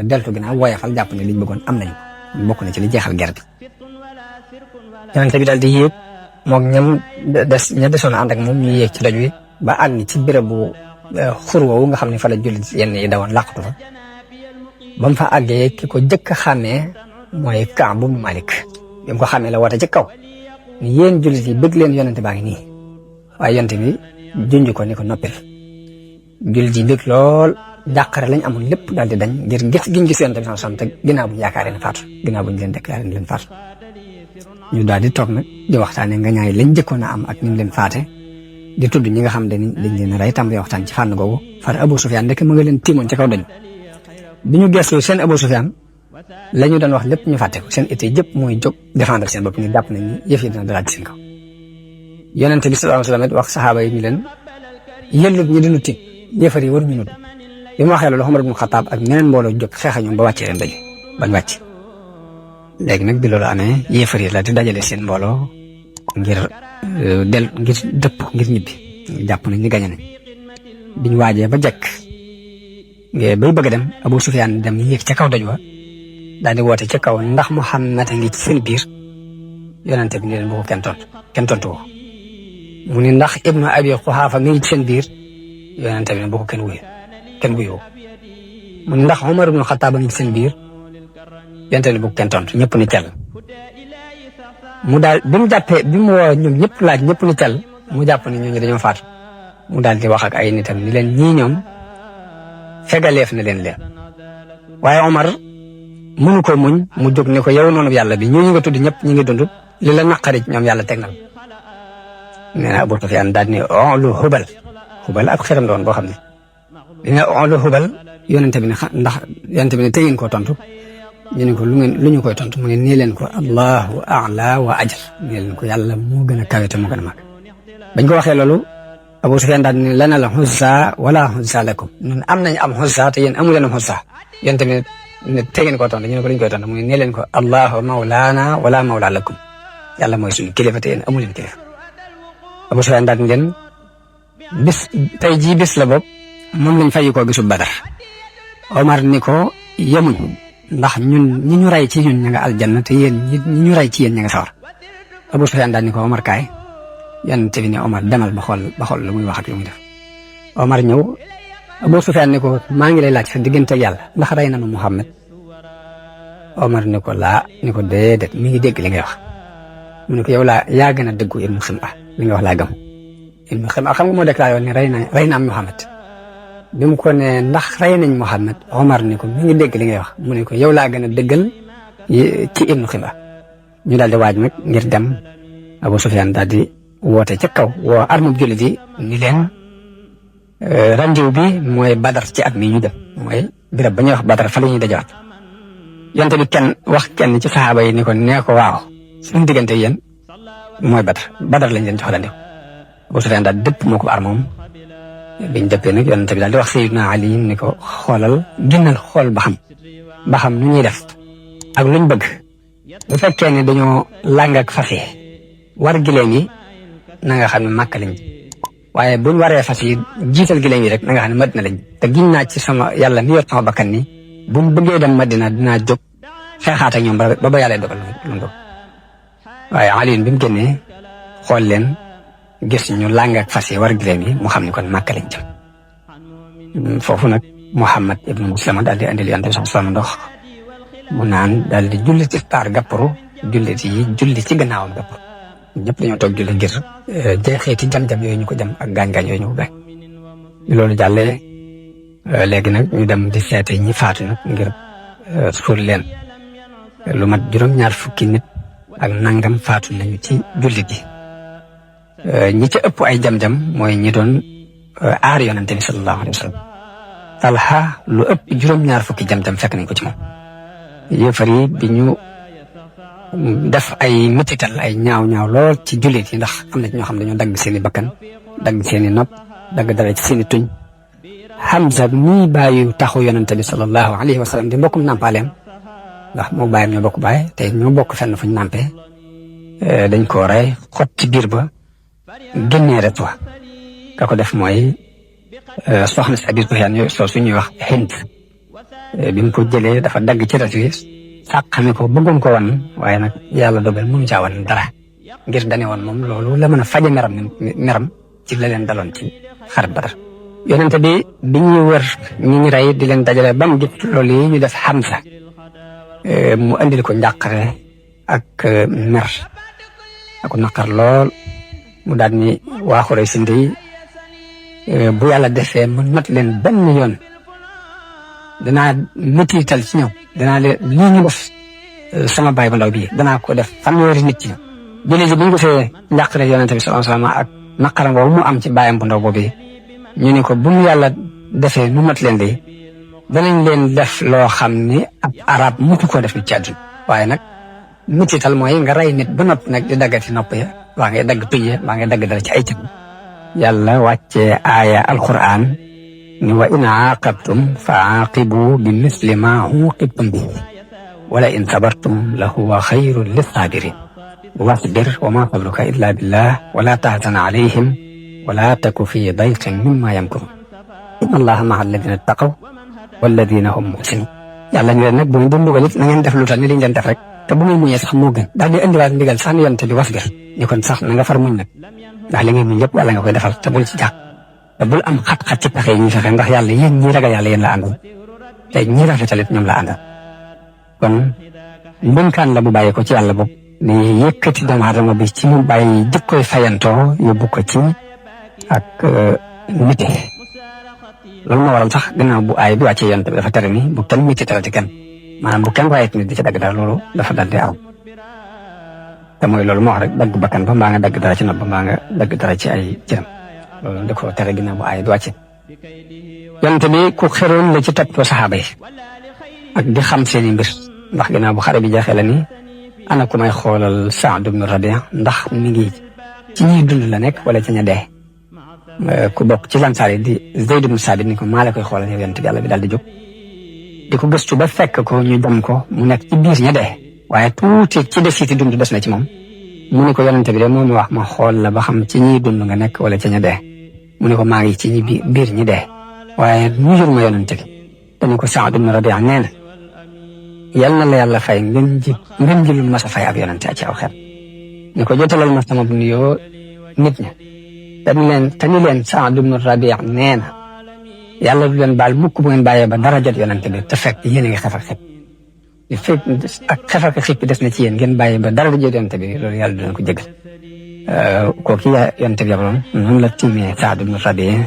deltu ginnaaw woyafal jàpp ne liñ bëggoon am nañu bokk na ci li jeexal guerre bi Yonent bi daal di yéeg moog ña desoon ànd ak moom ñu yéeg ci doj wi ba àgg ci béréb bu xur woowu nga xam ne fa la jullit yenn yi dawoon làqatu fa ba mu fa àggee ki ko jëkk a xàmmee mooy Kaab ibn Malik bi mu ko xàmmee la woote ci kaw ni yéen jullit yi bëgg leen Yonent baa ngi nii waaye Yonent bi junj ko ni ko noppil jullit yi bëgg lool jàqare lañ amul lépp daal di dañ ngir gis giñ gis Yonent bi sallallahu alayhi wasallam te ginnaaw bu ñu yaakaaree ne faatu ginnaaw bu ñu leen déclaré ne leen faatu ñu daal di toog nag di waxtaanee nga ñaay lañ jëkkoon a am ak ñu leen faate di tudd ñi nga xam ne dañ leen rey tàmbali waxtaan ci fànn googu far Abu Sufyaan ndek mu nga leen tiimoon ci kaw dañ bi ñu gëstoo seen Abu Sufyaan la ñu doon wax lépp ñu fàtte ko seen été yëpp mooy jóg défendre seen bopp ñu jàpp nañ ni yëf yi dina dalaat seen kaw Yonent bi sallallahu alayhi wasallam wax saxaaba yi ñu leen yellut ñi dinu tiit yéefar yi waruñu nut bi mu waxee loolu Umar ibn Xattaab ak ñeneen mbooloo jóg xeex ñoom ba wàccee leen daje bañ wàcc léegi nag bi loolu amee yéefar yi la di dajale seen mbooloo ngir dëpp ngir ñibbi jàpp nañ ni gañe nañ biñ waajee ba jekk bay bëgg a dem Abu Sufyaan dem yéeg ca kaw doj wa daal di woote ca kaw ndax Muhammad a ngi ci seen biir Yonent bi ni leen bu ko kenn tontu woo mu ni ndax Ibnu Abi Quhaafa mi ngi ci seen biir Yonent bi ne bu ko kenn wuyoo mu ni ndax Umar ibn Xattaab a ngi ci seen biir Yonent bi bu ko kenn tontu ñëpp ni cal mu daal bi mu jàppee bi mu woo ñoom ñëpp laaj ñëpp ni cal mu jàpp ni ñooñu dañoo faatu mu daal di wax ak ay nitam ni leen ñii ñoom fegaleef na leen waaye Omar mënu ko muñ mu jóg ne ko yow noonu yàlla bi ñooñu nga tudd ñëpp ñi ngi dund li la naqari ñoom yàlla teg na nee na Abu Sufyaan daal ni onlu xubal ak xeram doon boo xam ne dina onlu xubal yonente bi ne ndax yonente bi ne tëngeen koo tontu ñu ne ko lu ñu koy tontu mu ne nii leen ko allahu a'la wa ajal nii leen ko yàlla moo gën a kawe te moo gën a mag bañ ko waxee loolu Abu Sufyaan daal ne lana la Uzza wala Uzza lakum ñun am nañ am Uzza te yéen amu leen am Uzza yonente bi ne tëngeen koo tontu ñu ne ko lu ñu koy tontu mu ne nii leen ko allahu mawlaana wala mawla lakum yàlla mooy suñu kilifa te yéen amu leen kilifa Abu Sufyaan daal leen bis tey jii bis la bopp moom lañ fay ko bisu Badar Omar ni ko yemuñ ndax ñun ñi ñu ray ci ñun ña nga aljanna te yéen ñi ñu ray ci yéen ña nga sawar Abu Sufyaan daal ni ko Omar kaay yonent bi ne Omar demal ba xool lu muy wax ak lu muy def Omar ñëw Abu Sufyaan ni ko maa ngi lay laaj sa diggante ak yàlla ndax rey na nu Muhammad Omar ni ko laa ni ko déedéet mi ngi dégg li ngay wax mu ne ko yow yaa gën a dëggu Ibnu Xim'a li nga wax laa gëm Ibnu Xim'a xam nga moo déclaré woon ne rey na am Muhammad bi mu ko ne ndax rey nañ Muhammad Omar ni ko mi ngi dégg li ngay wax mu ne ko yow laa gën a dëggal ci Ibnu Xim'a ñu daal di waaj nag ngir dem Abu Sufyaan daal di woote ca kaw woo armée jullit yi ni leen randiw bi mooy Badar ci at mi ñu dem mooy birab ba ñuy wax Badar fa la ñuy dajawaat yonte bi kenn ci saxaaba yi ni ko nee ko waaw suñu diggante yéen mooy Badar lañ leen jox randiw Abu Sufyaan daal dëpp moo ko armoom biñ dëppee nag yonente bi daal di wax Sayyidina Ali ni ko xoolal génnal xool ba xam nu ñuy def ak luñ bëgg bu fekkee ne dañoo làng ak fas yi war gileem yi na nga xam ne Makka lañ waaye buñ waree fas yi jiital gileem yi rek na nga xam ne Madina lañ te giñ naa ci sama yàlla mi yor sama bakkan ni buñ bëggee dem Madina dinaa jóg xeexaat ak ñoom ba yàlla dogal lu mu waaye Ali bi mu génnee xool leen gis ñu làng ak fas yi war gileem yi mu xam ne kon Makka lañ jëm foofu nag Muhammad ibnu Muslima daal di andil yonent bi sallallahu alayhi wasallam ndox mu naan daal di julli ci taar gàpparu jullit yi julli ci gannaawam gàpparu ñëpp dañoo toog julli ngir jeexeeti jam-jam yooyu ñu ko jam ak gaañ-gaañ yooyu ñu ko gaañ loolu jàllee léegi nag ñu dem di seete ñi faatu nag ngir suul leen lu mat juróom-ñaar fukki nit ak nangam faatu nañu ci jullit yi ñi ci ëpp ay jam-jam mooy ñi doon aar yonente bi sallallahu alayhi wa sallam Talha lu ëpp juróom-ñaar fukki jam-jam fekk nañ ko ci moom yéefar yi bi ñu def ay metital ay ñaaw lool ci jullit yi ndax am na ci ñoo xam ne dañoo dagg seeni bakkan dagg seeni nopp dagg dara ci seeni tuñ Hamza mii bàyyi taxu yonente bi sallallahu alayhi wa sallam di mbokkum nàmpaaleem ndax moo bàyyam ñoo bokk bàyyi te ñoo bokk fenn fuñ nàmpee dañ ko rey xot ci biir ba génnee rek wa ka ko def mooy soxna si Abi Sufyaan yooyu soo suñuy wax Hind bi mu ko jëlee dafa dagg ci ret wi sàqami ko bëggoon ko wan waaye nag yàlla dogal mënu caa wan dara ngir dane woon moom loolu la mën a faje meram ci la leen daloon ci xarit Badar yonente bi ñuy wër ñi ñu rey di leen dajale ba mu gis loolu yi ñu def Hamza mu andil ko njàqare ak mer ak naqar lool mu daal ni waa Xuraysh yi bu yàlla defee mu not leen benn yoon danaa métital ci ñoom danaa leen lii ñu def sama baay bu ndaw bii danaa ko def fanweeri nit ci ñoom jëlee ji bu ñu gisee njàqare yonente bi sallallahu alayhi wasallam ak naqaram boobu mu am ci baayam bu ndaw boobu ñu ne ko bu mu yàlla defee mu mat leen de danañ leen def loo xam ni ab arab mutu koo def ci àdduna waaye nag métital mooy nga rey nit ba noppi nag di daggati nopp ya waa ngay dagg tuj ya waa ngay dagg dara ci ay cëm yàlla wàccee aaya alquran ni wa in aaqabtum fa aaqibu bi misli ma uqibtum bi wala in sabartum la huwa xayrun lissabirin wasbir wa ma sabruka illa billah wala tahzan alayhim wala taku fi dayqin mimma yamkurun inna allaha maa alladina ittaqaw walladina hum muhsinun yàlla ñu leen nag bu ngeen doon dugal it na ngeen def lu tax ni liñ leen def rek te bu ngeen muñee sax moo gën daal di indiwaat ndigal sax ni yonte bi wasbir ñu kon sax na nga far muñ nag ndax li ngay muñ yëpp yàlla nga koy defal te bul ci jàpp te bul am xat-xat ci pexe yi ñu fexe ndax yàlla yéen ñi ragal yàlla yéen la àndal te ñi rafetalit ñoom la àndal kon ndénkaan la bu bàyyee ko ci yàlla boobu di yëkkati doomu aadama bi ci mu bàyyi jikkoy fayantoo yóbbu ko ci ak nite. loolu moo waral sax gannaaw bu aay bi wàccee yonent bi dafa tere ni bu kenn miti talati kenn maanaam bu kenn waaye nit di ci dagg dara loolu dafa dal di aw te mooy loolu moo wax rek dagg bakkan ba mbaa nga dagg dara ci nopp ba mbaa nga dagg dara ci ay cëram loolu da ko tere ginnaaw bu aay bi wàccee. yonent bi ku xeroon la ci topp saxaaba yi ak di xam seeni mbir ndax ginnaaw bu xare bi jeexee la ni ana ku may xoolal Saad ibn Rabi' ndax mi ngi ci ñiy dund la nekk wala ci ña dee. ku bokk ci lansaar yi di Zayd ibn Saabit ni ko maa la koy xoolal yow yonent bi Yàlla bi daal di jóg di ko gëstu ba fekk ko ñu dem ko mu nekk ci biir ña dee waaye tuuti ci desiti dund des na ci moom mu ni ko yonent bi de moom wax ma xool la ba xam ci ñiy dund nga nekk wala ci ña dee mu ni ko maa ngi ci ñi biir ñi dee waaye nuyul ma yonent bi dañu ko Saad ibn Rabi' nee na yal na la Yàlla fay ngeen ji lu mas a fay ab yonent ci aw xel ni ko jotalal ma sama nuyoo nit ña te ni leen Saad ibn Rabi' nee na Yàlla du leen baal mukk bu ngeen bàyyee ba dara jot yonent bi te fekk yéen a ngi xef ak xip li fekk ak xef ak xip des na ci yéen ngeen bàyyi ba dara jot yonent bi loolu Yàlla du leen ko jégal kooku yonent bi yabaloon noonu la timmee Saad ibn Rabi'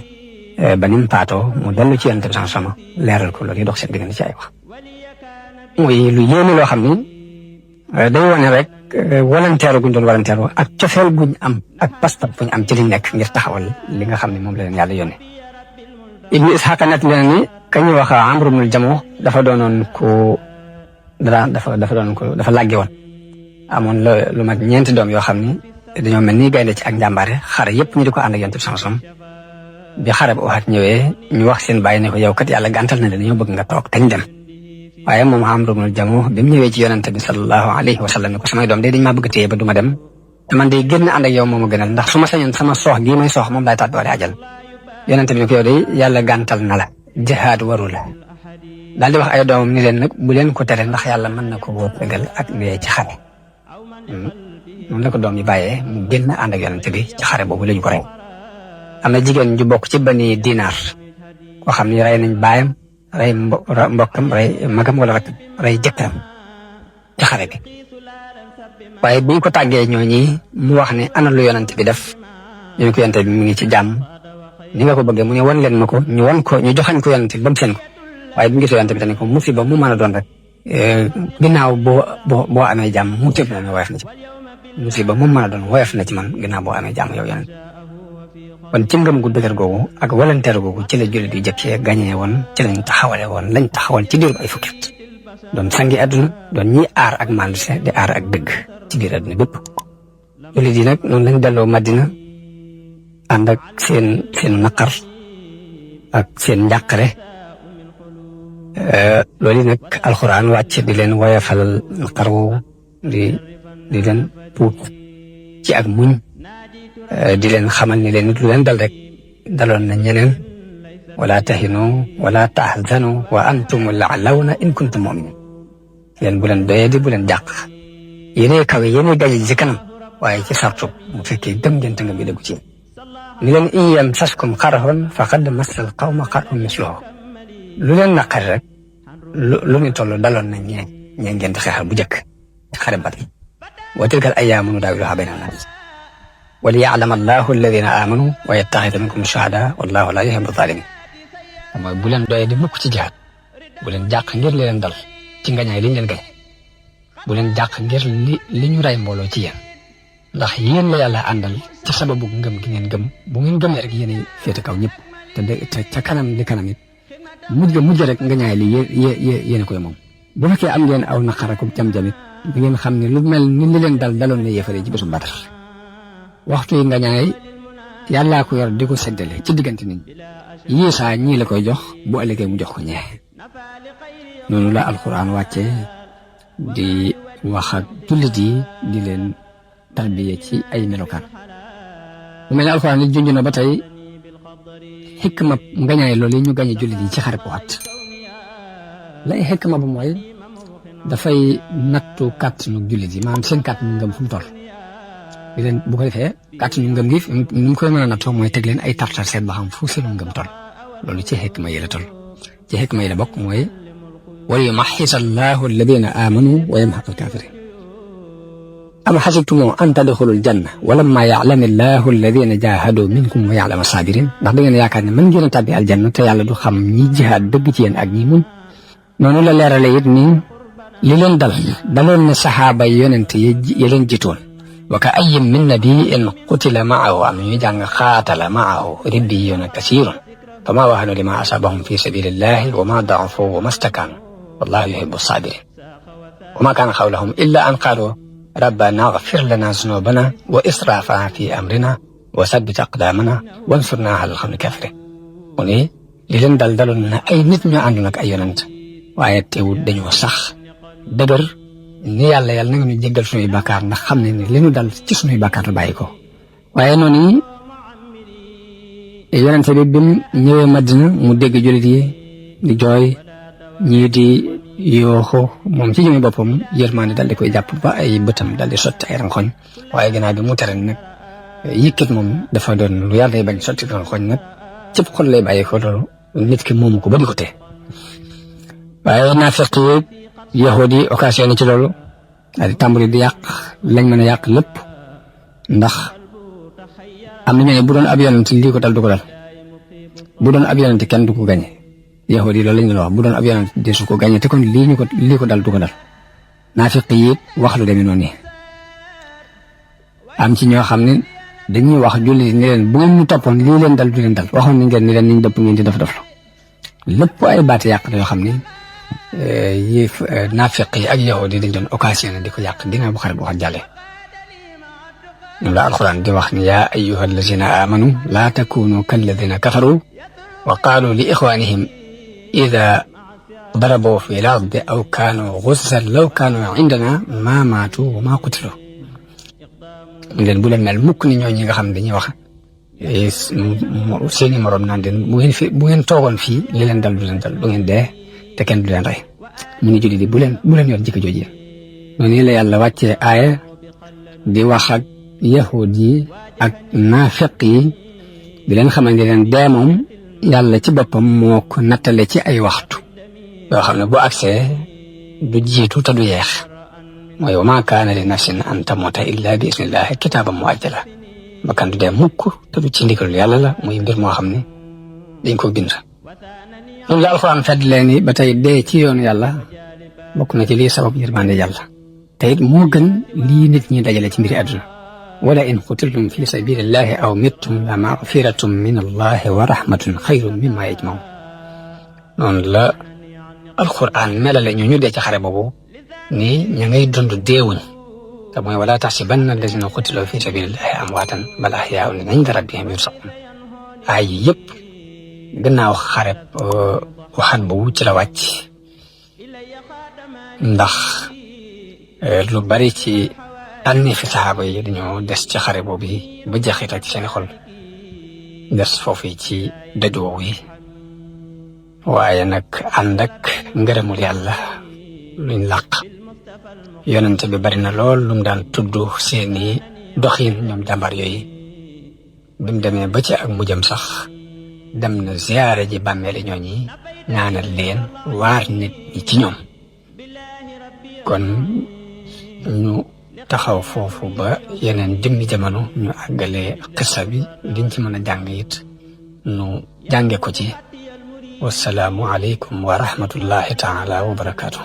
ba ni mu faatoo mu dellu ci yonent bi sama leeral ko loolu yi dox seen diggante ci ay wax muy lu yéeme loo xam ni day wane rek volontaire guñ doon volontaire ak cofeel guñ am ak pas-pas buñ am ci liñ nekk ngir taxawal li nga xam ne moom la leen Yàlla yónnee. Ibnu Isxaaq nett leen ni ka ñuy wax Amru ibnul Jamuh dafa doonoon dafa làggi woon amoon lu mat ñeenti doom yoo xam ni dañoo mel ni gaynde ci ak njàmbaare xare yëpp ñu di ko ànd ak yonent bi sama bi xare bu Uhud ñëwee ñu wax seen bàyyi ne ko yow kat Yàlla gàntal na leen dañoo bëgg nga toog te ñu dem waaye moom Amru ibnul Jamuh bi mu ñëwee ci yonent bi sallallahu alayhi wa sallam ne ko samay doom de dañ maa bëgg téye ba du ma dem te man day génn ànd ak yow moo ma gënal ndax su ma sañoon sama soox gii may soox moom laay tàbbi wala ajal yonent bi ne ko yow de Yàlla gàntal na la jihaad waru la daal di wax ay doomam ni leen nag bu leen ko tere ndax Yàlla mën na ko wóotegal ak ndee ci xare moom la ko doom yi bàyyee mu génn ànd ak yonent bi ci xare boobu lañu ko rey. am na jigéen ju bokk ci Bani Dinaar koo xam ni rey nañ baayam rey mbokkam rey magam wala rakkam rey jëkkëram ci xare bi waaye biñ ko tàggee ñooñi mu wax ne ana lu yonent bi def ñu ne ko yonent bi mu ngi ci jàmm ni nga ko bëggee mu ne wan leen ma ko ñu joxañ ko yonent bi ba mu seen ko waaye bi mu gisee yonent bi tamit ko musiba mu mën a doon rek ginnaaw boo amee jàmm mu tëb na woyof na ci musiba mu mën a doon woyof na ci man ginnaaw boo amee jàmm yow yonent kon ci ngëm gu dëgër googu ak volontaire googu ci la jullit yu jëkkee gañee woon ci lañ taxawal ci diiru ay fukki at doon sangi àdduna doon ñi aar ak manduse di aar ak dëgg ci biir àdduna bépp jullit yi nag noonu lañ delloo Madina ànd ak seen naqar ak seen njàqare loolu nag alxuraan wàcc di leen woyofalal naqar woowu di leen puut ci ak muñ di leen xamal ni leen nit lu leen dal rek daloon na ñeneen wala tahinu wala tahzanu wa antumul a'lawna in kuntum mu'minin yéen bu leen doyee di bu leen jàq yéenay kawe yéenay gaje ci kanam waaye ci sartu mu fekkee gëm ngeen te nga bi dëggu ci ni leen in yamsaskum qarhun faqad massal qawma qarhun misluhu lu leen naqari rek lu ñu toll daloon na ñee ngeen di xeexal bu njëkk ci xare Badr wa tilkal ayyaamu nudaawiluhaa bayna naas wa liya'lama Allahu alladhiina aamanuu wa yattakhidha minkum shuhadaa wallaahu laa yuhibbu zaalimiin mooy bu leen doyee di mukk ci jihaad bu leen jàq ngir li leen dal ci ngañaay liñ leen gañ bu leen jàq ngir li ñu ray mbooloo ci yéen ndax yéen la Yàlla àndal ci sababu ngëm gi ngeen gëm bu ngeen gëmee rek yéen féete kaw ñëpp te ca kanam li kanam it mujj rek ngañaay li yéen koy moom bu fekkee am ngeen aw naqar ak jam-jamit di ngeen xam ne lu mel ni li leen daloon na yéefare ci bésu Badar waxtu yi ngañaay Yàllaa ko yor di ko séddale ci diggante nit ñi yii saa ñii la koy jox bu ëllëgee mu jox ko ñee noonu la alxuraan wàcce di wax ak jullit yi di leen tarbiye ci ay melokaan bu mel ne alxuraan li junj na ba tey xikma ngañaay loolu yi ñu gañe jullit yi ci xare bu at lay xikma bu mooy dafay nattu kàttanu jullit yi maanaam seen kàttanu ngëm fu mu toll di leen bu ko defee kàttanu ngëm gi ni mu koy mën a nattoo mooy teg leen ay tartar seet ba xam fu seenu ngëm toll loolu ci xikma yi la toll ci xikma yi la bokk mooy wa liyumahhisa Allahu alladhina amanu wa yamhaqa al-kafirin am xasibtum an tadxulul janna walamma ya'lami allahu alladina jahadu minkum wa ya'lama sabirin ndax da ngeen yaakaar ne mën ngeen a tàbbi aljanna te yàlla du xam ñi jihaad dëgg ci yéen ak ñi muñ noonu la leerale it ni li leen daloon na saxaaba yonent yi leen jitoon wa ka ayyin min nabiyyin qutila ma'ahu am ñu jàng xaatala ma'ahu ribbiyuuna kasiirun fama wahanu lima asabahum fi sabilillahi wa ma da'ufu wa ma stakanu wallahu yuhibbu sabirin wa ma kana qawluhum illa an qalu rabbana ighfir lana zunubana wa israfana fi amrina wa sabbit aqdamana wansurna ala al-qawmi kafirin mu ne li leen daloon na ay nit ñu àndoon ak ay yonent waaye teewul dañoo sax dëgër ni yàlla na nga ñu jéggal suñuy bàkkaar ndax xam ne ni li ñu dal ci suñuy bàkkaar la bàyyi ko waaye noonu yonent bi bi mu ñëwee Madina mu dégg jullit yi di jooy ñii di yooxu moom ci jëmi boppam yërmaande dal di koy jàpp ba ay bëtam dal di sotti ay rankoñ waaye gannaaw bi mu tere nag yëkkit moom dafa doon lu yàlla bañ sotti rankoñ nag cëpp xol lay bàyyi ko loolu nit ki moomu ko ba di ko tee waaye naafiq yi yahuud yi occasion ci loolu daal di tàmbali di yàq lañ mën a yàq lépp ndax am na ñooñu bu doon ab yonent lii ko dal du ko dal bu doon ab yonent kenn du ko gañe yahuud yi loolu lañ la wax bu doon ab yonent desu ko gañe te kon lii ko dal du ko dal naafiq yi wax lu demee noonu am ci ñoo xam ne dañuy wax julli ni leen bu ngeen ñu toppoon lii leen dal du leen dal waxoon nañ ngeen ni leen niñ dëpp ngeen di def lépp ay baati yàq yoo xam ni naafiq yi ak yahuud yi dañ doon occasion di ko yàq dina bu xare bu wax jàlle ñun la alquran di wax ni yaa ayyuha allazina amanu laa takunu kalladina kafaru wa qaalu li ixwanihim ida darabu fi l ardi aw kaanu guzzan law kaanu indana ma maatu wa ma qutilu leen bu leen mel mukk ni ñoo ñi nga xam ne dañuy wax seeni morom naan leen bu ngeen toogoon fii li leen dal du leen dal du ngeen dee te kenn du leen rey mu ni julli di bu leen yor jikko jooju noonu la yàlla wàccee aaya di wax ak yahuud yi ak naafiq yi di leen xamal ne leen dee moom yàlla ci boppam moo ko nattale ci ay waxtu yoo xam ne bu agsee du jiitu te du yeex mooy wa maa kaana li nafsin an tamuuta illa bi isnillahi kitaaban muajjala bakkan du dee mukk te du ci ndigal yàlla la muy mbir moo xam ne dañ ko bind loolu la alxuraan fedd leen ni ba tey dee ci yoonu yàlla bokk na ci lii sabab yërmande yàlla te it moo gën lii nit ñi dajale ci mbiri àdduna wala in qutiltum fi sabilillahi aw mittum la magfiratum min allahi wa rahmatun xayrun mimma yajmaun noonu la alxuraan melale ñu dee ci xare boobu ni ña ngay dund deewuñ te mooy wala taxsibanna allazina qutilu fi sabilillahi amwaatan bal ahyaa'un inda rabbihim yurzaqun ay yëpp gannaaw xareb waxaat boobu ci la wàcc ndax lu bari ci tànni fi saxaaba yi dañoo des ci xare boobu yi ba jeexital ci seen xol des foofu ci dëj woowu yi waaye nag ànd ak ngërëmul yàlla luñ làq yonent bi bari na lool lu mu daan tudd seeni doxin ñoom jàmbar yooyu bi mu demee ba ci ak mujjam sax dem na ziyaare ji bàmmeeli ñooñi ñaanal leen waar nit ñi ci ñoom kon ñu taxaw foofu ba yeneen jëmmi jamono ñu àggale xissa bi liñ ci mën a jàng it ñu jànge ko ci wasalaamu aleykum wa rahmatullahi taala wa barakaatu